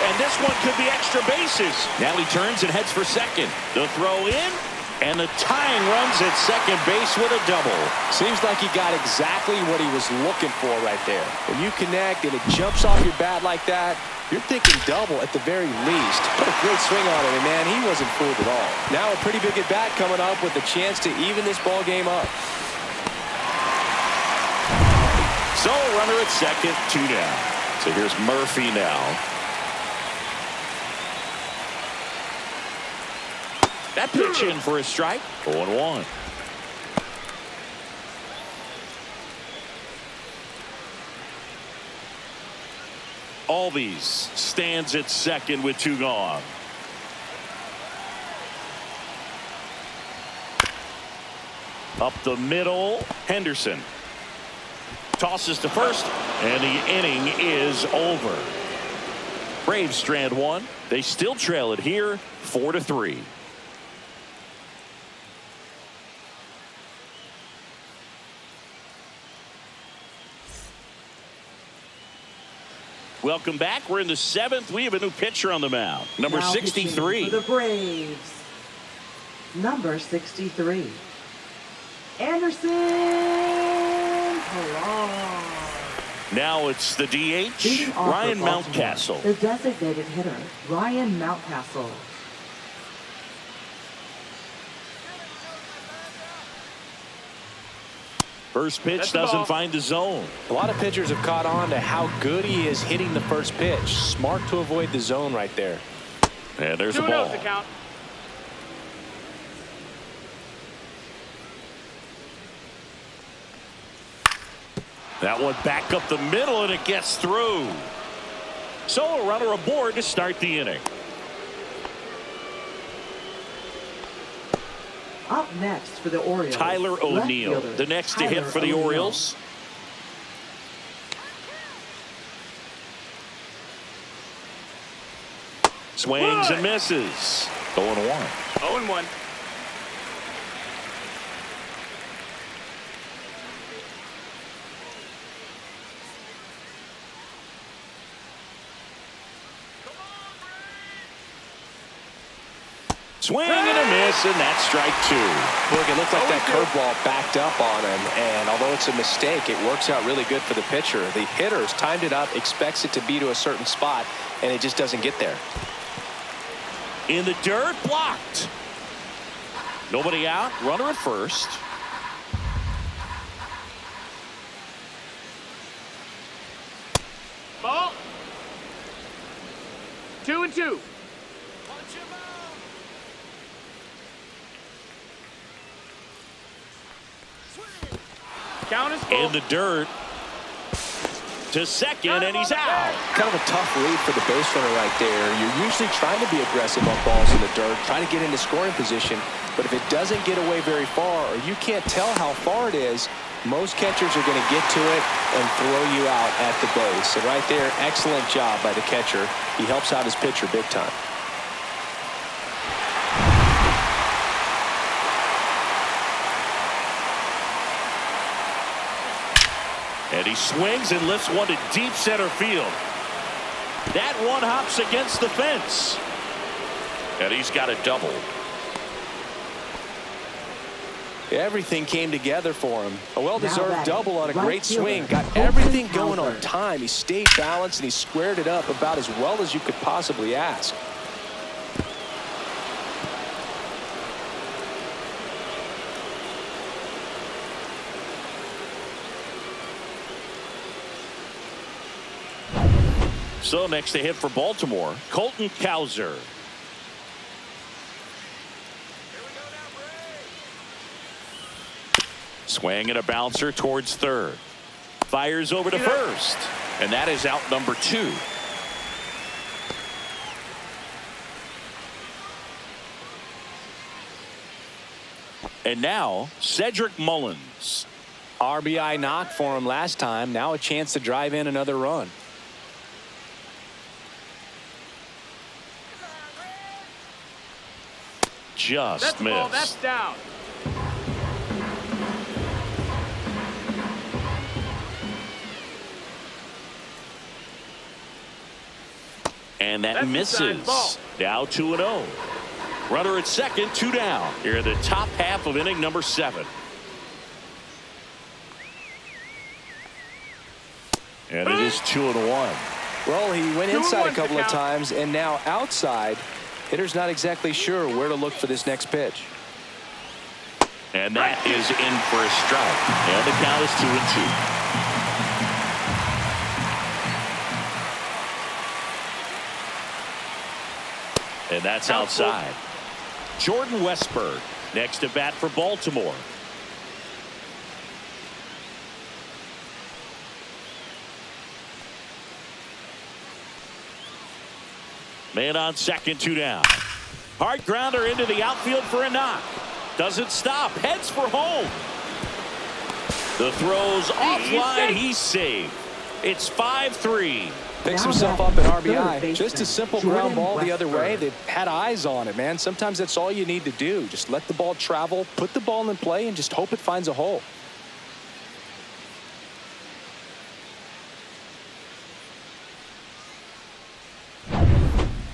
And this one could be extra bases. Now he turns and heads for second. The throw in, and the tying runs at second base with a double. Seems like he got exactly what he was looking for right there. When you connect and it jumps off your bat like that, you're thinking double at the very least. Put a great swing on it, and man, he wasn't fooled at all. Now a pretty big at bat coming up with a chance to even this ball game up. So runner at second, 2 down. So here's Murphy now. That pitch in for a strike. 0-1. Albies stands at second with 2 gone. Up the middle, Henderson tosses to first, and the inning is over. Braves strand 1. They still trail it here, 4-3. Welcome back. We're in the 7th. We have a new pitcher on the mound. Number Now 63. For the Braves. Number 63. Anderson Peralta. Now it's the DH, Leading off Ryan for Baltimore, Mountcastle. The designated hitter, Ryan Mountcastle. First pitch doesn't find the zone. A lot of pitchers have caught on to how good he is hitting the first pitch. Smart to avoid the zone right there. And there's a ball. That one back up the middle, and it gets through. So a runner aboard to start the inning. Up next for the Orioles, Tyler O'Neill, the next to hit for the Orioles. Swings and misses. 0-1. 0-1. Swing and a miss, and that's strike two. Look, it looked like that curveball backed up on him, and although it's a mistake, it works out really good for the pitcher. The hitter's timed it up, expects it to be to a certain spot, and it just doesn't get there. In the dirt, blocked. Nobody out, runner at first. Ball. 2-2. Count is full. In the dirt to second, and he's out. Kind of a tough read for the base runner right there. You're usually trying to be aggressive on balls in the dirt, trying to get into scoring position, but if it doesn't get away very far, or you can't tell how far it is, most catchers are going to get to it and throw you out at the base. And right there, excellent job by the catcher. He helps out his pitcher big time. And he swings and lifts one to deep center field. That one hops against the fence. And he's got a double. Everything came together for him. A well-deserved double on a great swing. Got everything going on time. He stayed balanced and he squared it up about as well as you could possibly ask. So next to hit for Baltimore, Colton Cowser. Swing and a bouncer towards third. Fires over to first. And that is out number 2. And now Cedric Mullins. RBI knock for him last time. Now a chance to drive in another run. Just missed. Ball, that's down. And that misses. Now 2-0. Runner at second, 2 down. Here in the top half of inning number 7. And it is 2-1. Well, he went inside a couple of times, and now outside. Hitter's not exactly sure where to look for this next pitch. And that is in for a strike. And the count is 2-2. And that's outside. Jordan Westburg next to bat for Baltimore. Man on second, 2 down. Hard grounder into the outfield for a knock. Doesn't stop. Heads for home. The throw's offline. He's safe. It's 5-3. Picks himself up at RBI. Just a simple ground ball the other way. They had eyes on it, man. Sometimes that's all you need to do. Just let the ball travel, put the ball in play, and just hope it finds a hole.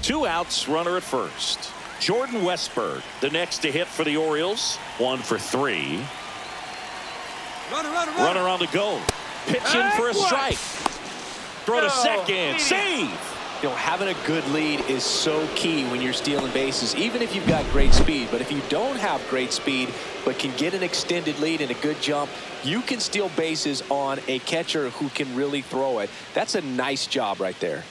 Two outs, runner at first. Jordan Westburg, the next to hit for the Orioles. 1 for 3. Runner on the go. Pitch in for a strike. Throw to second. Save. You know, having a good lead is so key when you're stealing bases, even if you've got great speed. But if you don't have great speed but can get an extended lead and a good jump, you can steal bases on a catcher who can really throw it. That's a nice job right there.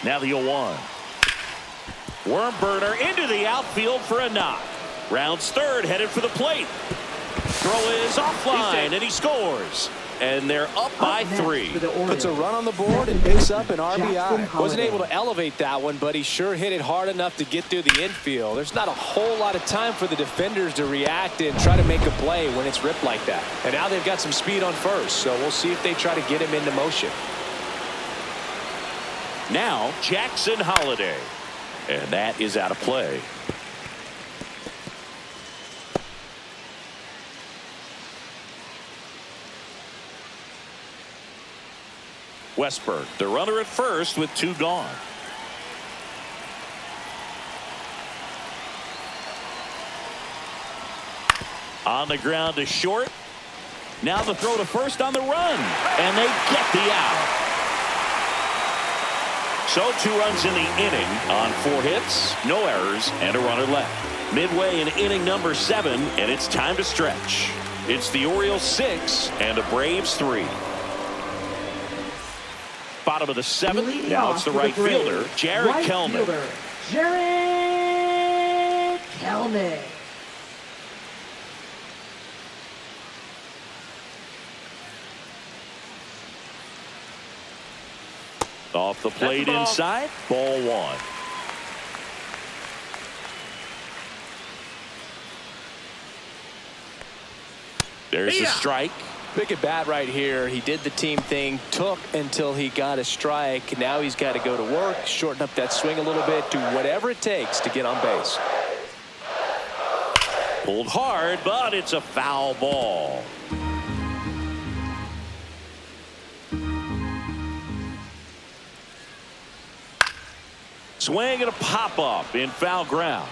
Now the 0-1. Worm burner into the outfield for a knock. Rounds third, headed for the plate. Throw is offline, and he scores. And they're up by 3. Puts a run on the board and picks up an RBI. Wasn't able to elevate that one, but he sure hit it hard enough to get through the infield. There's not a whole lot of time for the defenders to react and try to make a play when it's ripped like that. And now they've got some speed on first, so we'll see if they try to get him into motion. Now Jackson Holliday. And that is out of play. Westberg, the runner at first with 2 gone. On the ground to short. Now the throw to first on the run. And they get the out. So 2 runs in the inning on 4 hits, no errors, and a runner left. Midway in inning number 7, and it's time to stretch. It's the Orioles 6 and the Braves 3. Bottom of the 7th. Now it's the right fielder, Jared Kelman. Jared Kelman. Off the plate inside, ball 1. There's the strike. Big at bat right here. He did the team thing, took until he got a strike. Now he's got to go to work, shorten up that swing a little bit, do whatever it takes to get on base. Pulled hard, but it's a foul ball. Swing and a pop-up in foul ground.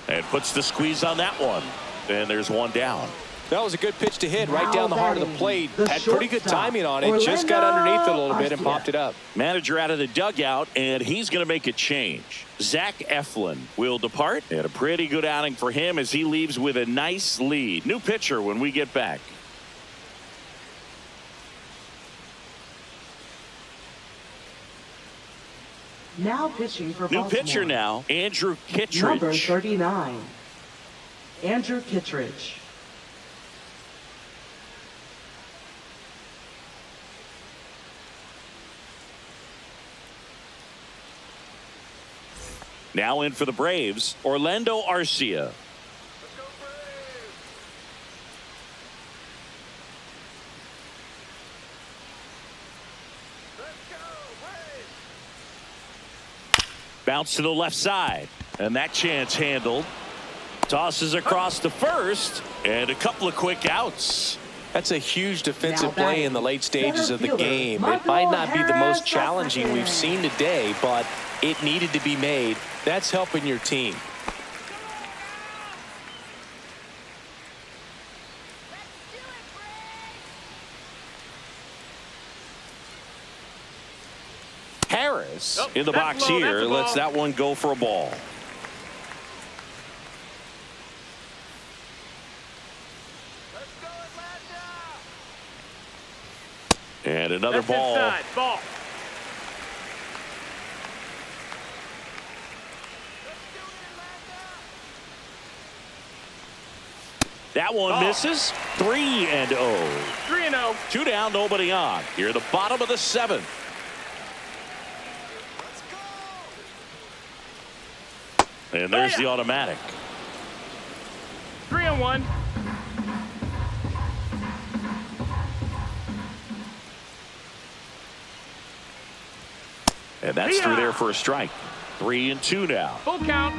And puts the squeeze on that one. And there's 1 down. That was a good pitch to hit right down the heart of the plate. Had pretty good timing on it. Just got underneath it a little bit and popped it up. Manager out of the dugout, and he's going to make a change. Zach Eflin will depart. And a pretty good outing for him as he leaves with a nice lead. New pitcher when we get back. Now pitching for New Baltimore. pitcher now, Andrew Kittredge. Number 39, Andrew Kittredge. Now in for the Braves, Orlando Arcia. Bounce to the left side, and that chance handled. Tosses across to first, and a couple of quick outs. That's a huge defensive play in the late stages of the game. It might not be the most challenging we've seen today, but it needed to be made. That's helping your team. Harris in the box here lets that one go for a ball. And another ball. Inside. Ball. That one misses. 3-0. 3-0. 2 down, nobody on. Here at the bottom of the 7th. And there's the automatic. 3-1. And that's through there for a strike. 3-2 now. Full count.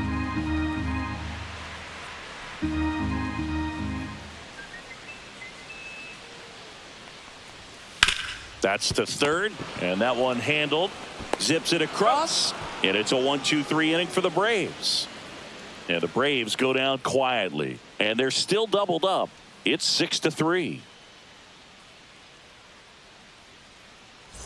That's to third, and that one handled. Zips it across, and it's a 1-2-3 inning for the Braves. And the Braves go down quietly. And they're still doubled up. It's 6-3.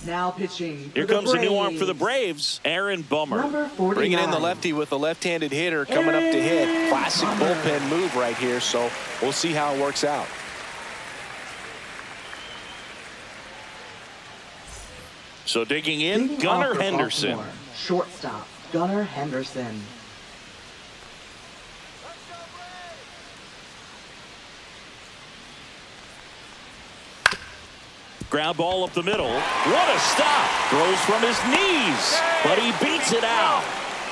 Now pitching. Here comes a new arm for the Braves. Aaron Bummer. Number 49. Bringing in the lefty with a left-handed hitter coming up to hit. Classic bullpen move right here, so we'll see how it works out. So digging in, Gunnar Henderson. Baltimore. Shortstop, Gunnar Henderson. Ground ball up the middle. What a stop. Throws from his knees, but he beats it out.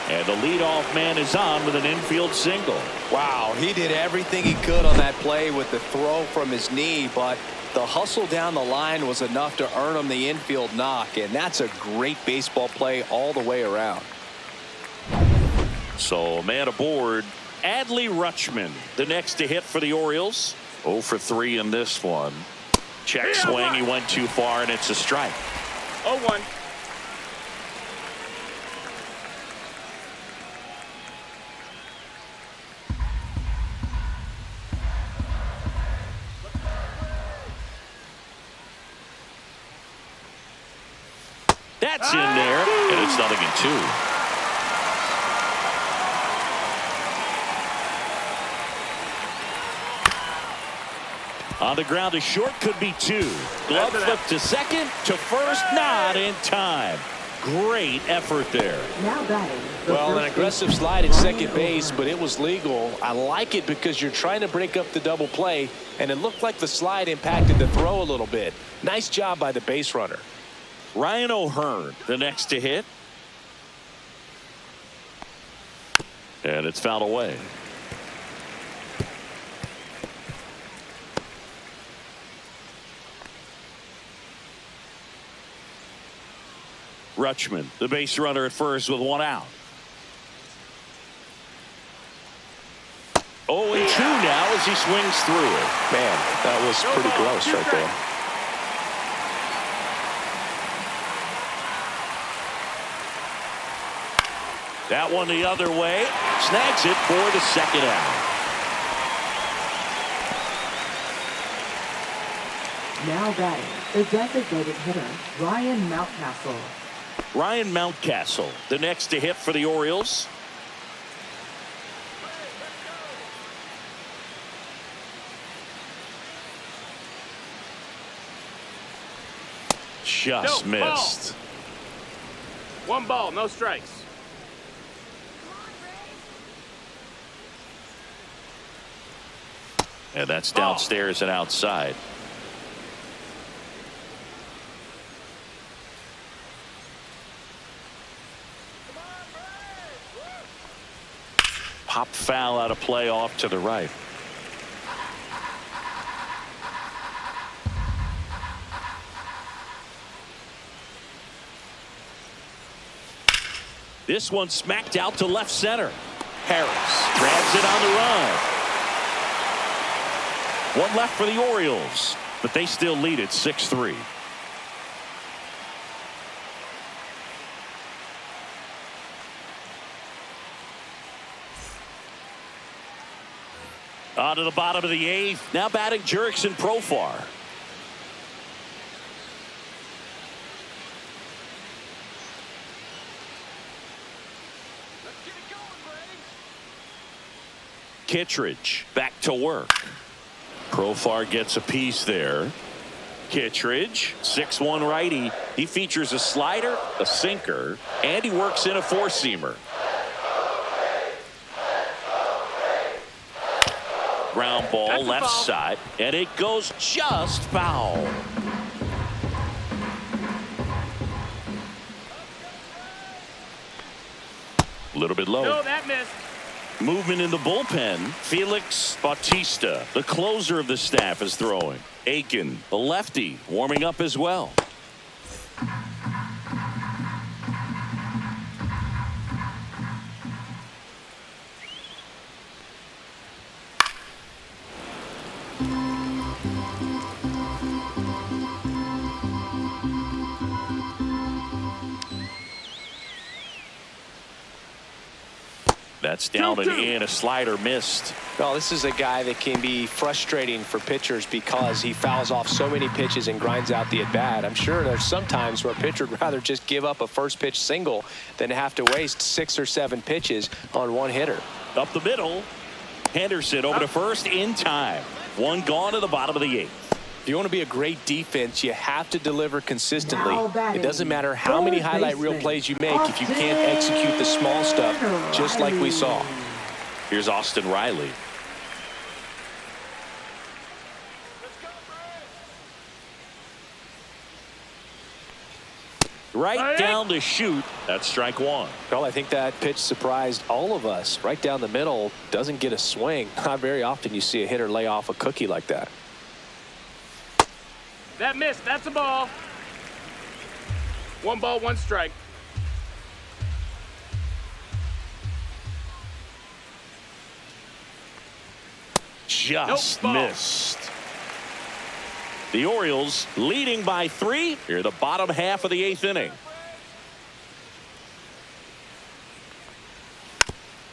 And the leadoff man is on with an infield single. Wow, he did everything he could on that play with the throw from his knee, but the hustle down the line was enough to earn him the infield knock, and that's a great baseball play all the way around. So a man aboard, Adley Rutschman, the next to hit for the Orioles. 0 for 3 in this one. Check swing, he went too far, and it's a strike. 0-1. That's in there, and it's 0-2. On the ground to short, could be 2. Glove flip to second, to first, not in time. Great effort there. Now batting. Well, an aggressive slide at second base, but it was legal. I like it because you're trying to break up the double play, and it looked like the slide impacted the throw a little bit. Nice job by the base runner. Ryan O'Hearn, the next to hit. And it's fouled away. Rutschman, the base runner at first with 1 out. 0-2 now as he swings through it. Man, that was pretty close right there. That one the other way. Snags it for the second out. Now batting. The designated hitter, Ryan Mountcastle. Ryan Mountcastle, the next to hit for the Orioles. Just missed. 1 ball, no strikes. And that's downstairs and outside. Pop foul out of play off to the right. This one smacked out to left center. Harris grabs it on the run. 1 left for the Orioles, but they still lead it 6-3. On to the bottom of the 8th. Now batting Jurickson Profar. Kittredge back to work. Profar gets a piece there. Kittredge, 6'1" righty. He features a slider, a sinker, and he works in a 4-seamer. Ground ball left side, and it goes just foul. A little bit low. No, that missed. Movement in the bullpen. Felix Bautista, the closer of the staff, is throwing. Aiken, the lefty, warming up as well. That's down and in. A slider missed. Well, this is a guy that can be frustrating for pitchers because he fouls off so many pitches and grinds out the at-bat. I'm sure there's some times where a pitcher would rather just give up a first pitch single than have to waste 6 or 7 pitches on one hitter. Up the middle. Henderson over to first in time. One gone to the bottom of the 8th. If you want to be a great defense, you have to deliver consistently. It doesn't matter how many highlight reel plays you make if you can't execute the small stuff, just like we saw. Here's Austin Riley. Right down to shoot. That's strike 1. Well, I think that pitch surprised all of us. Right down the middle, doesn't get a swing. Not very often you see a hitter lay off a cookie like that. That missed. That's a ball. 1 ball, 1 strike. Just missed. The Orioles leading by 3 here the bottom half of the 8th inning.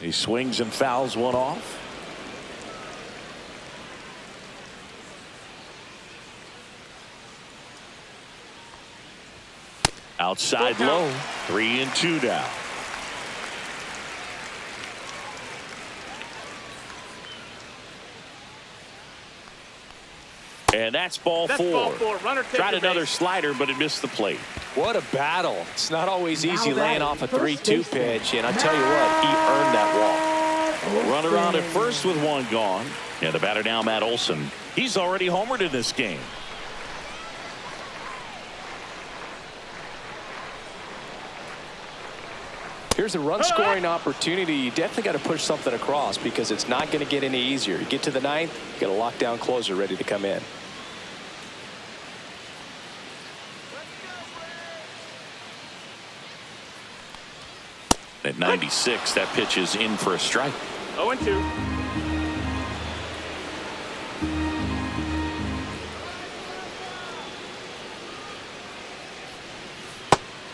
He swings and fouls one off. Outside low. 3-2 down. And that's ball 4. Tried another slider, but it missed the plate. What a battle. It's not always easy laying off a 3-2 pitch, and I tell you what, he earned that walk. Runner on at first with 1 gone. And the batter now, Matt Olson. He's already homered in this game. Here's a run-scoring opportunity. You definitely got to push something across because it's not going to get any easier. You get to the 9th, you got a lockdown closer ready to come in. At 96, that pitch is in for a strike. 0-2.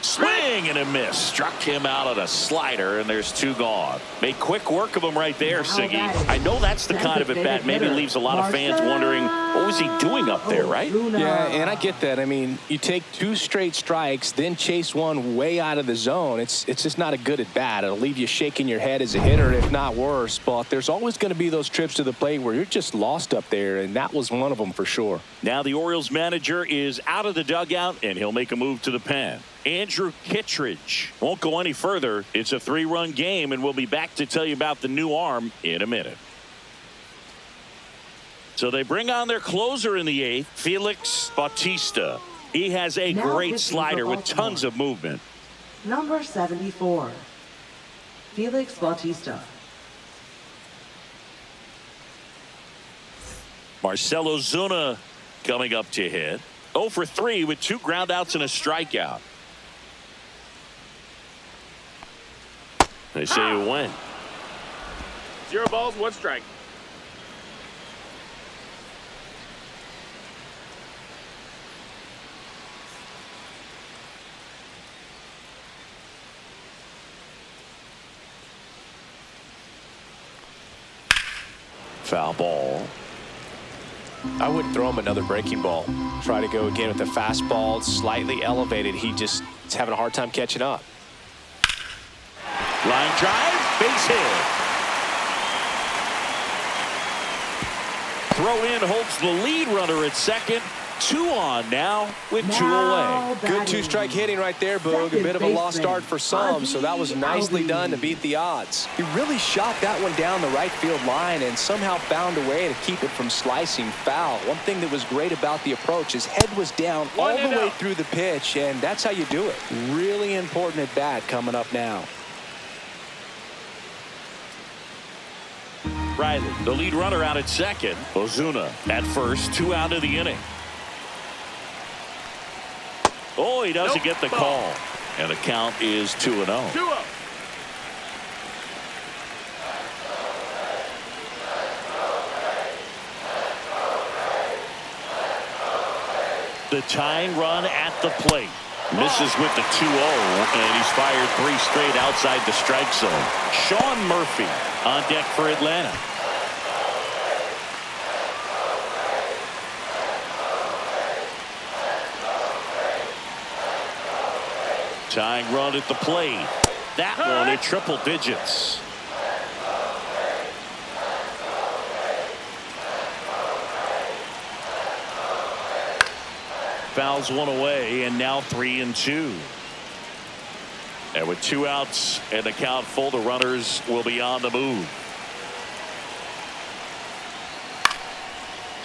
Swing and a miss. Struck him out on a slider, and there's 2 gone. Made quick work of him right there, Siggy. I know that's the kind of at bat maybe leaves a lot of fans wondering what was he doing up there, right? Yeah, and I get that. I mean, you take 2 straight strikes, then chase one way out of the zone. It's just not a good at bat. It'll leave you shaking your head as a hitter, if not worse. But there's always going to be those trips to the plate where you're just lost up there, and that was one of them for sure. Now the Orioles manager is out of the dugout, and he'll make a move to the pen. Andrew Kittredge won't go any further. It's a 3-run game, and we'll be back to tell you about the new arm in a minute. So they bring on their closer in the 8th, Felix Bautista. He has a great slider with tons of movement. Number 74, Felix Bautista. Marcell Ozuna coming up to hit. 0 for 3 with 2 groundouts and a strikeout. They say you win. 0 balls, 1 strike. Foul ball. I wouldn't throw him another breaking ball. Try to go again with the fastball, slightly elevated. He's having a hard time catching up. Line drive, base hit. Throw in holds the lead runner at second. 2 on now with 2 away. Good 2-strike hitting right there, Boog. A bit of a lost start for some, so that was nicely done to beat the odds. He really shot that one down the right field line and somehow found a way to keep it from slicing foul. One thing that was great about the approach, his head was down all the way through the pitch, and that's how you do it. Really important at bat coming up now. Riley, the lead runner out at second. Ozuna at first, 2 out of the inning. Oh, he doesn't get the call. And the count is 2-0. 2-0. The tying run at the plate. Misses with the 2-0, and he's fired 3 straight outside the strike zone. Sean Murphy on deck for Atlanta. Tying run at the plate. That one at triple digits. Fouls one away, and now 3-2. And with 2 outs and the count full, the runners will be on the move.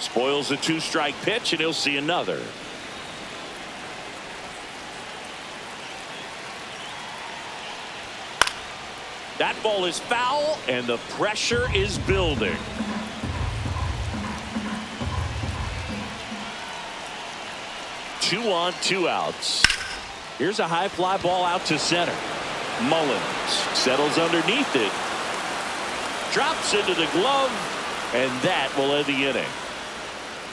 Spoils the 2-strike pitch, and he'll see another. That ball is foul, and the pressure is building. Two on, 2 outs. Here's a high fly ball out to center. Mullins settles underneath it. Drops into the glove, and that will end the inning.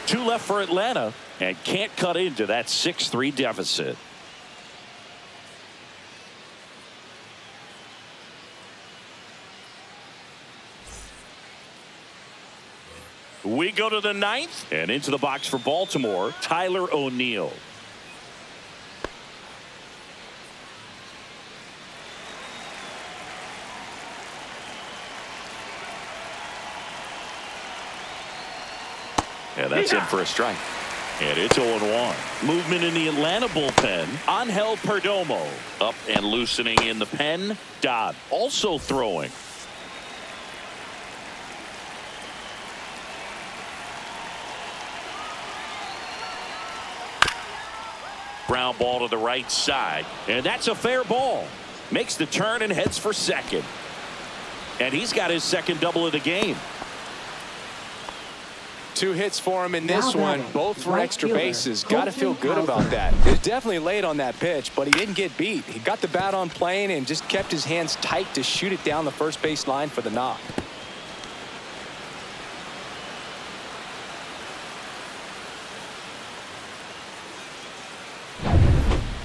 2 left for Atlanta, and can't cut into that 6-3 deficit. We go to the 9th, and into the box for Baltimore, Tyler O'Neill. And that's in for a strike. And it's 0-1. Movement in the Atlanta bullpen. Angel Perdomo up and loosening in the pen. Dodd also throwing. Ground ball to the right side, and that's a fair ball. Makes the turn and heads for second. And he's got his second double of the game. 2 hits for him in this one, both for extra bases. Got to feel good about that. He was definitely late on that pitch, but he didn't get beat. He got the bat on plane and just kept his hands tight to shoot it down the first base line for the knock.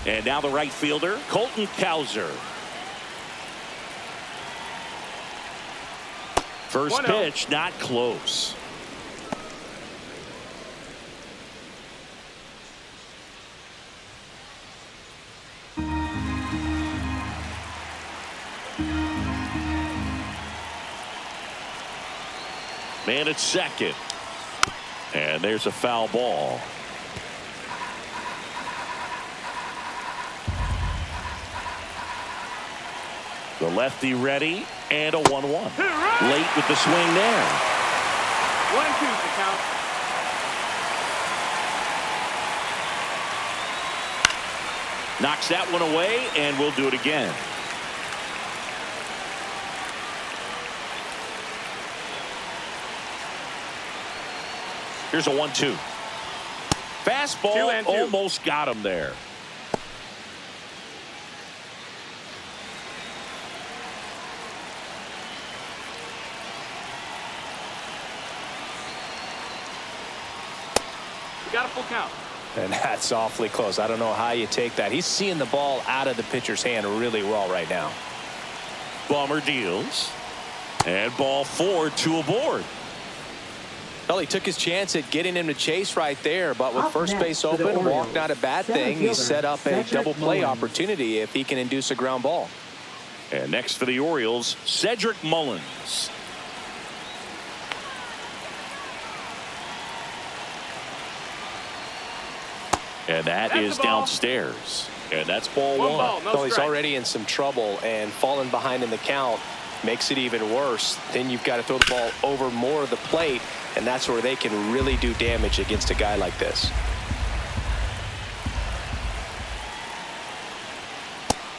And now the right fielder, Colton Cowser. First pitch, not close. Man at second. And there's a foul ball. The lefty ready, and a 1-1. Late with the swing there. 1-2 the count. Knocks that one away, and we'll do it again. Here's a 1-2. Fastball almost got him there. Got a full count. And that's awfully close. I don't know how you take that. He's seeing the ball out of the pitcher's hand really well right now. Bummer deals. And ball 4, 2 aboard. Well, he took his chance at getting him to chase right there, but with first base open, walk not a bad thing. He set up a double play opportunity if he can induce a ground ball. And next for the Orioles, Cedric Mullins. And that is downstairs. And that's ball 1. Well, he's already in some trouble, and falling behind in the count makes it even worse. Then you've got to throw the ball over more of the plate, and that's where they can really do damage against a guy like this.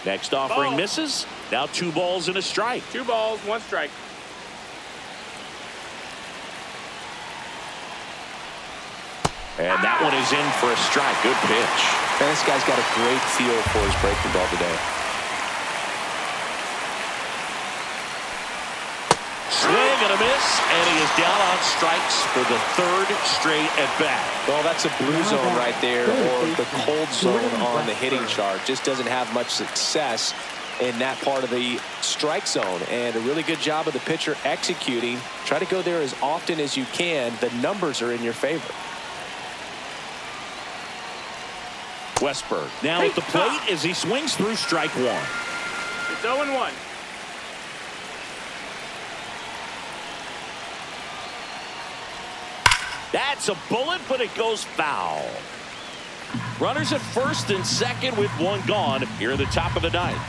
Next offering misses. Now 2 balls and a strike. 2 balls, 1 strike. And that one is in for a strike. Good pitch. And this guy's got a great feel for his breaking ball today. Swing and a miss, and he is down on strikes for the third straight at bat. Well, that's a blue zone right there, or the cold zone on the hitting chart. Just doesn't have much success in that part of the strike zone, and a really good job of the pitcher executing. Try to go there as often as you can. The numbers are in your favor. Westberg now at the plate as he swings through strike one. It's 0-1. That's a bullet, but it goes foul. Runners at first and second with one gone here at the top of the ninth.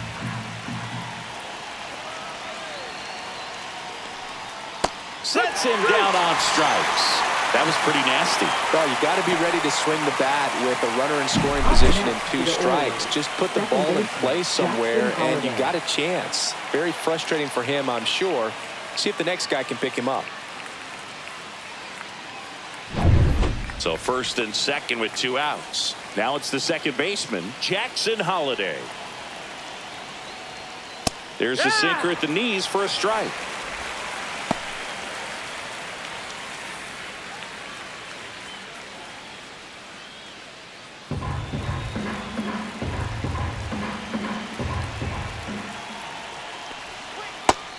Sets him down on strikes. That was pretty nasty. Well, you got to be ready to swing the bat with a runner in scoring position and 2 strikes. Just put the ball in play somewhere, and you got a chance. Very frustrating for him, I'm sure. See if the next guy can pick him up. So first and second with 2 outs. Now it's the second baseman, Jackson Holliday. There's a sinker at the knees for a strike.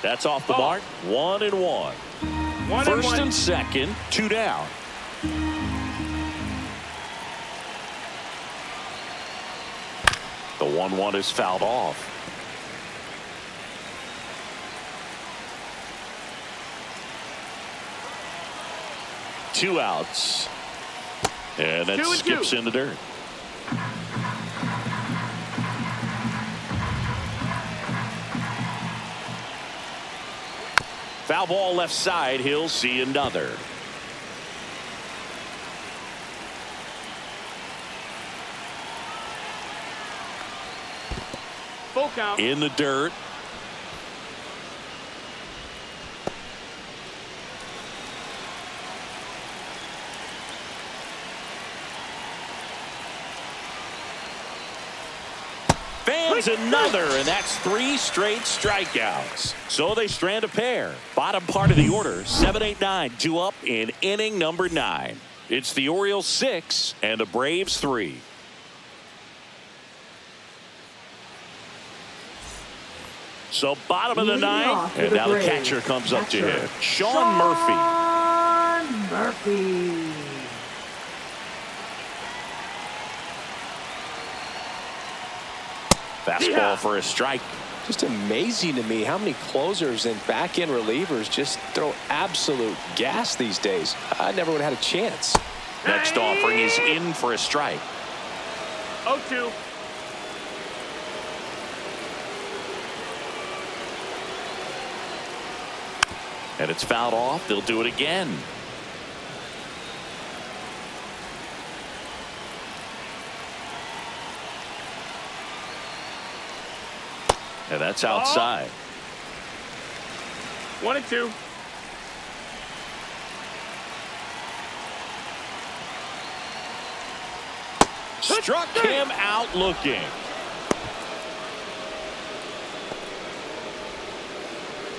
That's off the mark. 1-1. First and second, 2 down. The 1-1 is fouled off. Two outs. And that skips in the dirt. Foul ball left side. He'll see another. Full count. In the dirt. Fans another, and that's 3 straight strikeouts. So they strand a pair. Bottom part of the order, 7-8-9, 2 up in inning number 9. It's the Orioles 6 and the Braves 3. So bottom of the 9th, and now the catcher comes up to him. Sean Murphy. Fastball for a strike. Just amazing to me how many closers and back-end relievers just throw absolute gas these days. I never would have had a chance. Next offering is in for a strike. 0-2. And it's fouled off. They'll do it again. And that's outside. 1-2. Struck him out looking.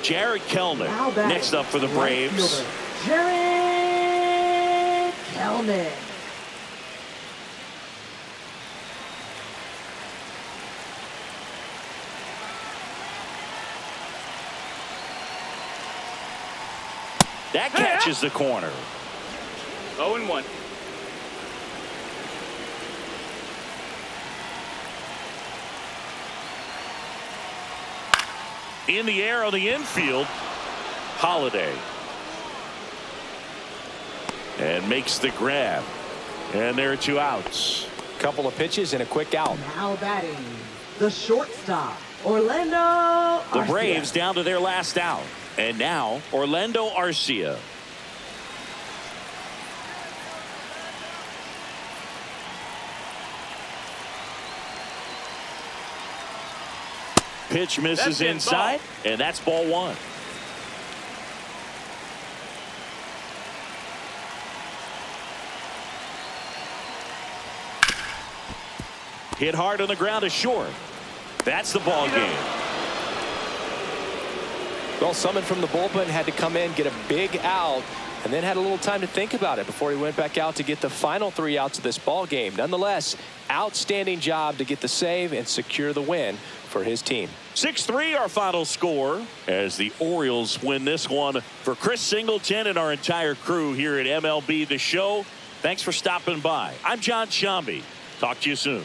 Jared Kelnick next up for the Braves. Jared Kelnick. That catches the corner. 0-1. In the air on the infield, Holliday. And makes the grab. And there are 2 outs. Couple of pitches and a quick out. Now batting, the shortstop, Orlando Arcia. The Braves down to their last out. And now, Orlando Arcia. Pitch misses inside, and that's ball 1. Hit hard on the ground to short. That's the ball game. Well, someone from the bullpen had to come in, get a big out, and then had a little time to think about it before he went back out to get the final 3 outs of this ball game. Nonetheless, outstanding job to get the save and secure the win for his team. 6-3 our final score as the Orioles win this one. For Chris Singleton and our entire crew here at MLB The Show, thanks for stopping by. I'm John Shambi. Talk to you soon.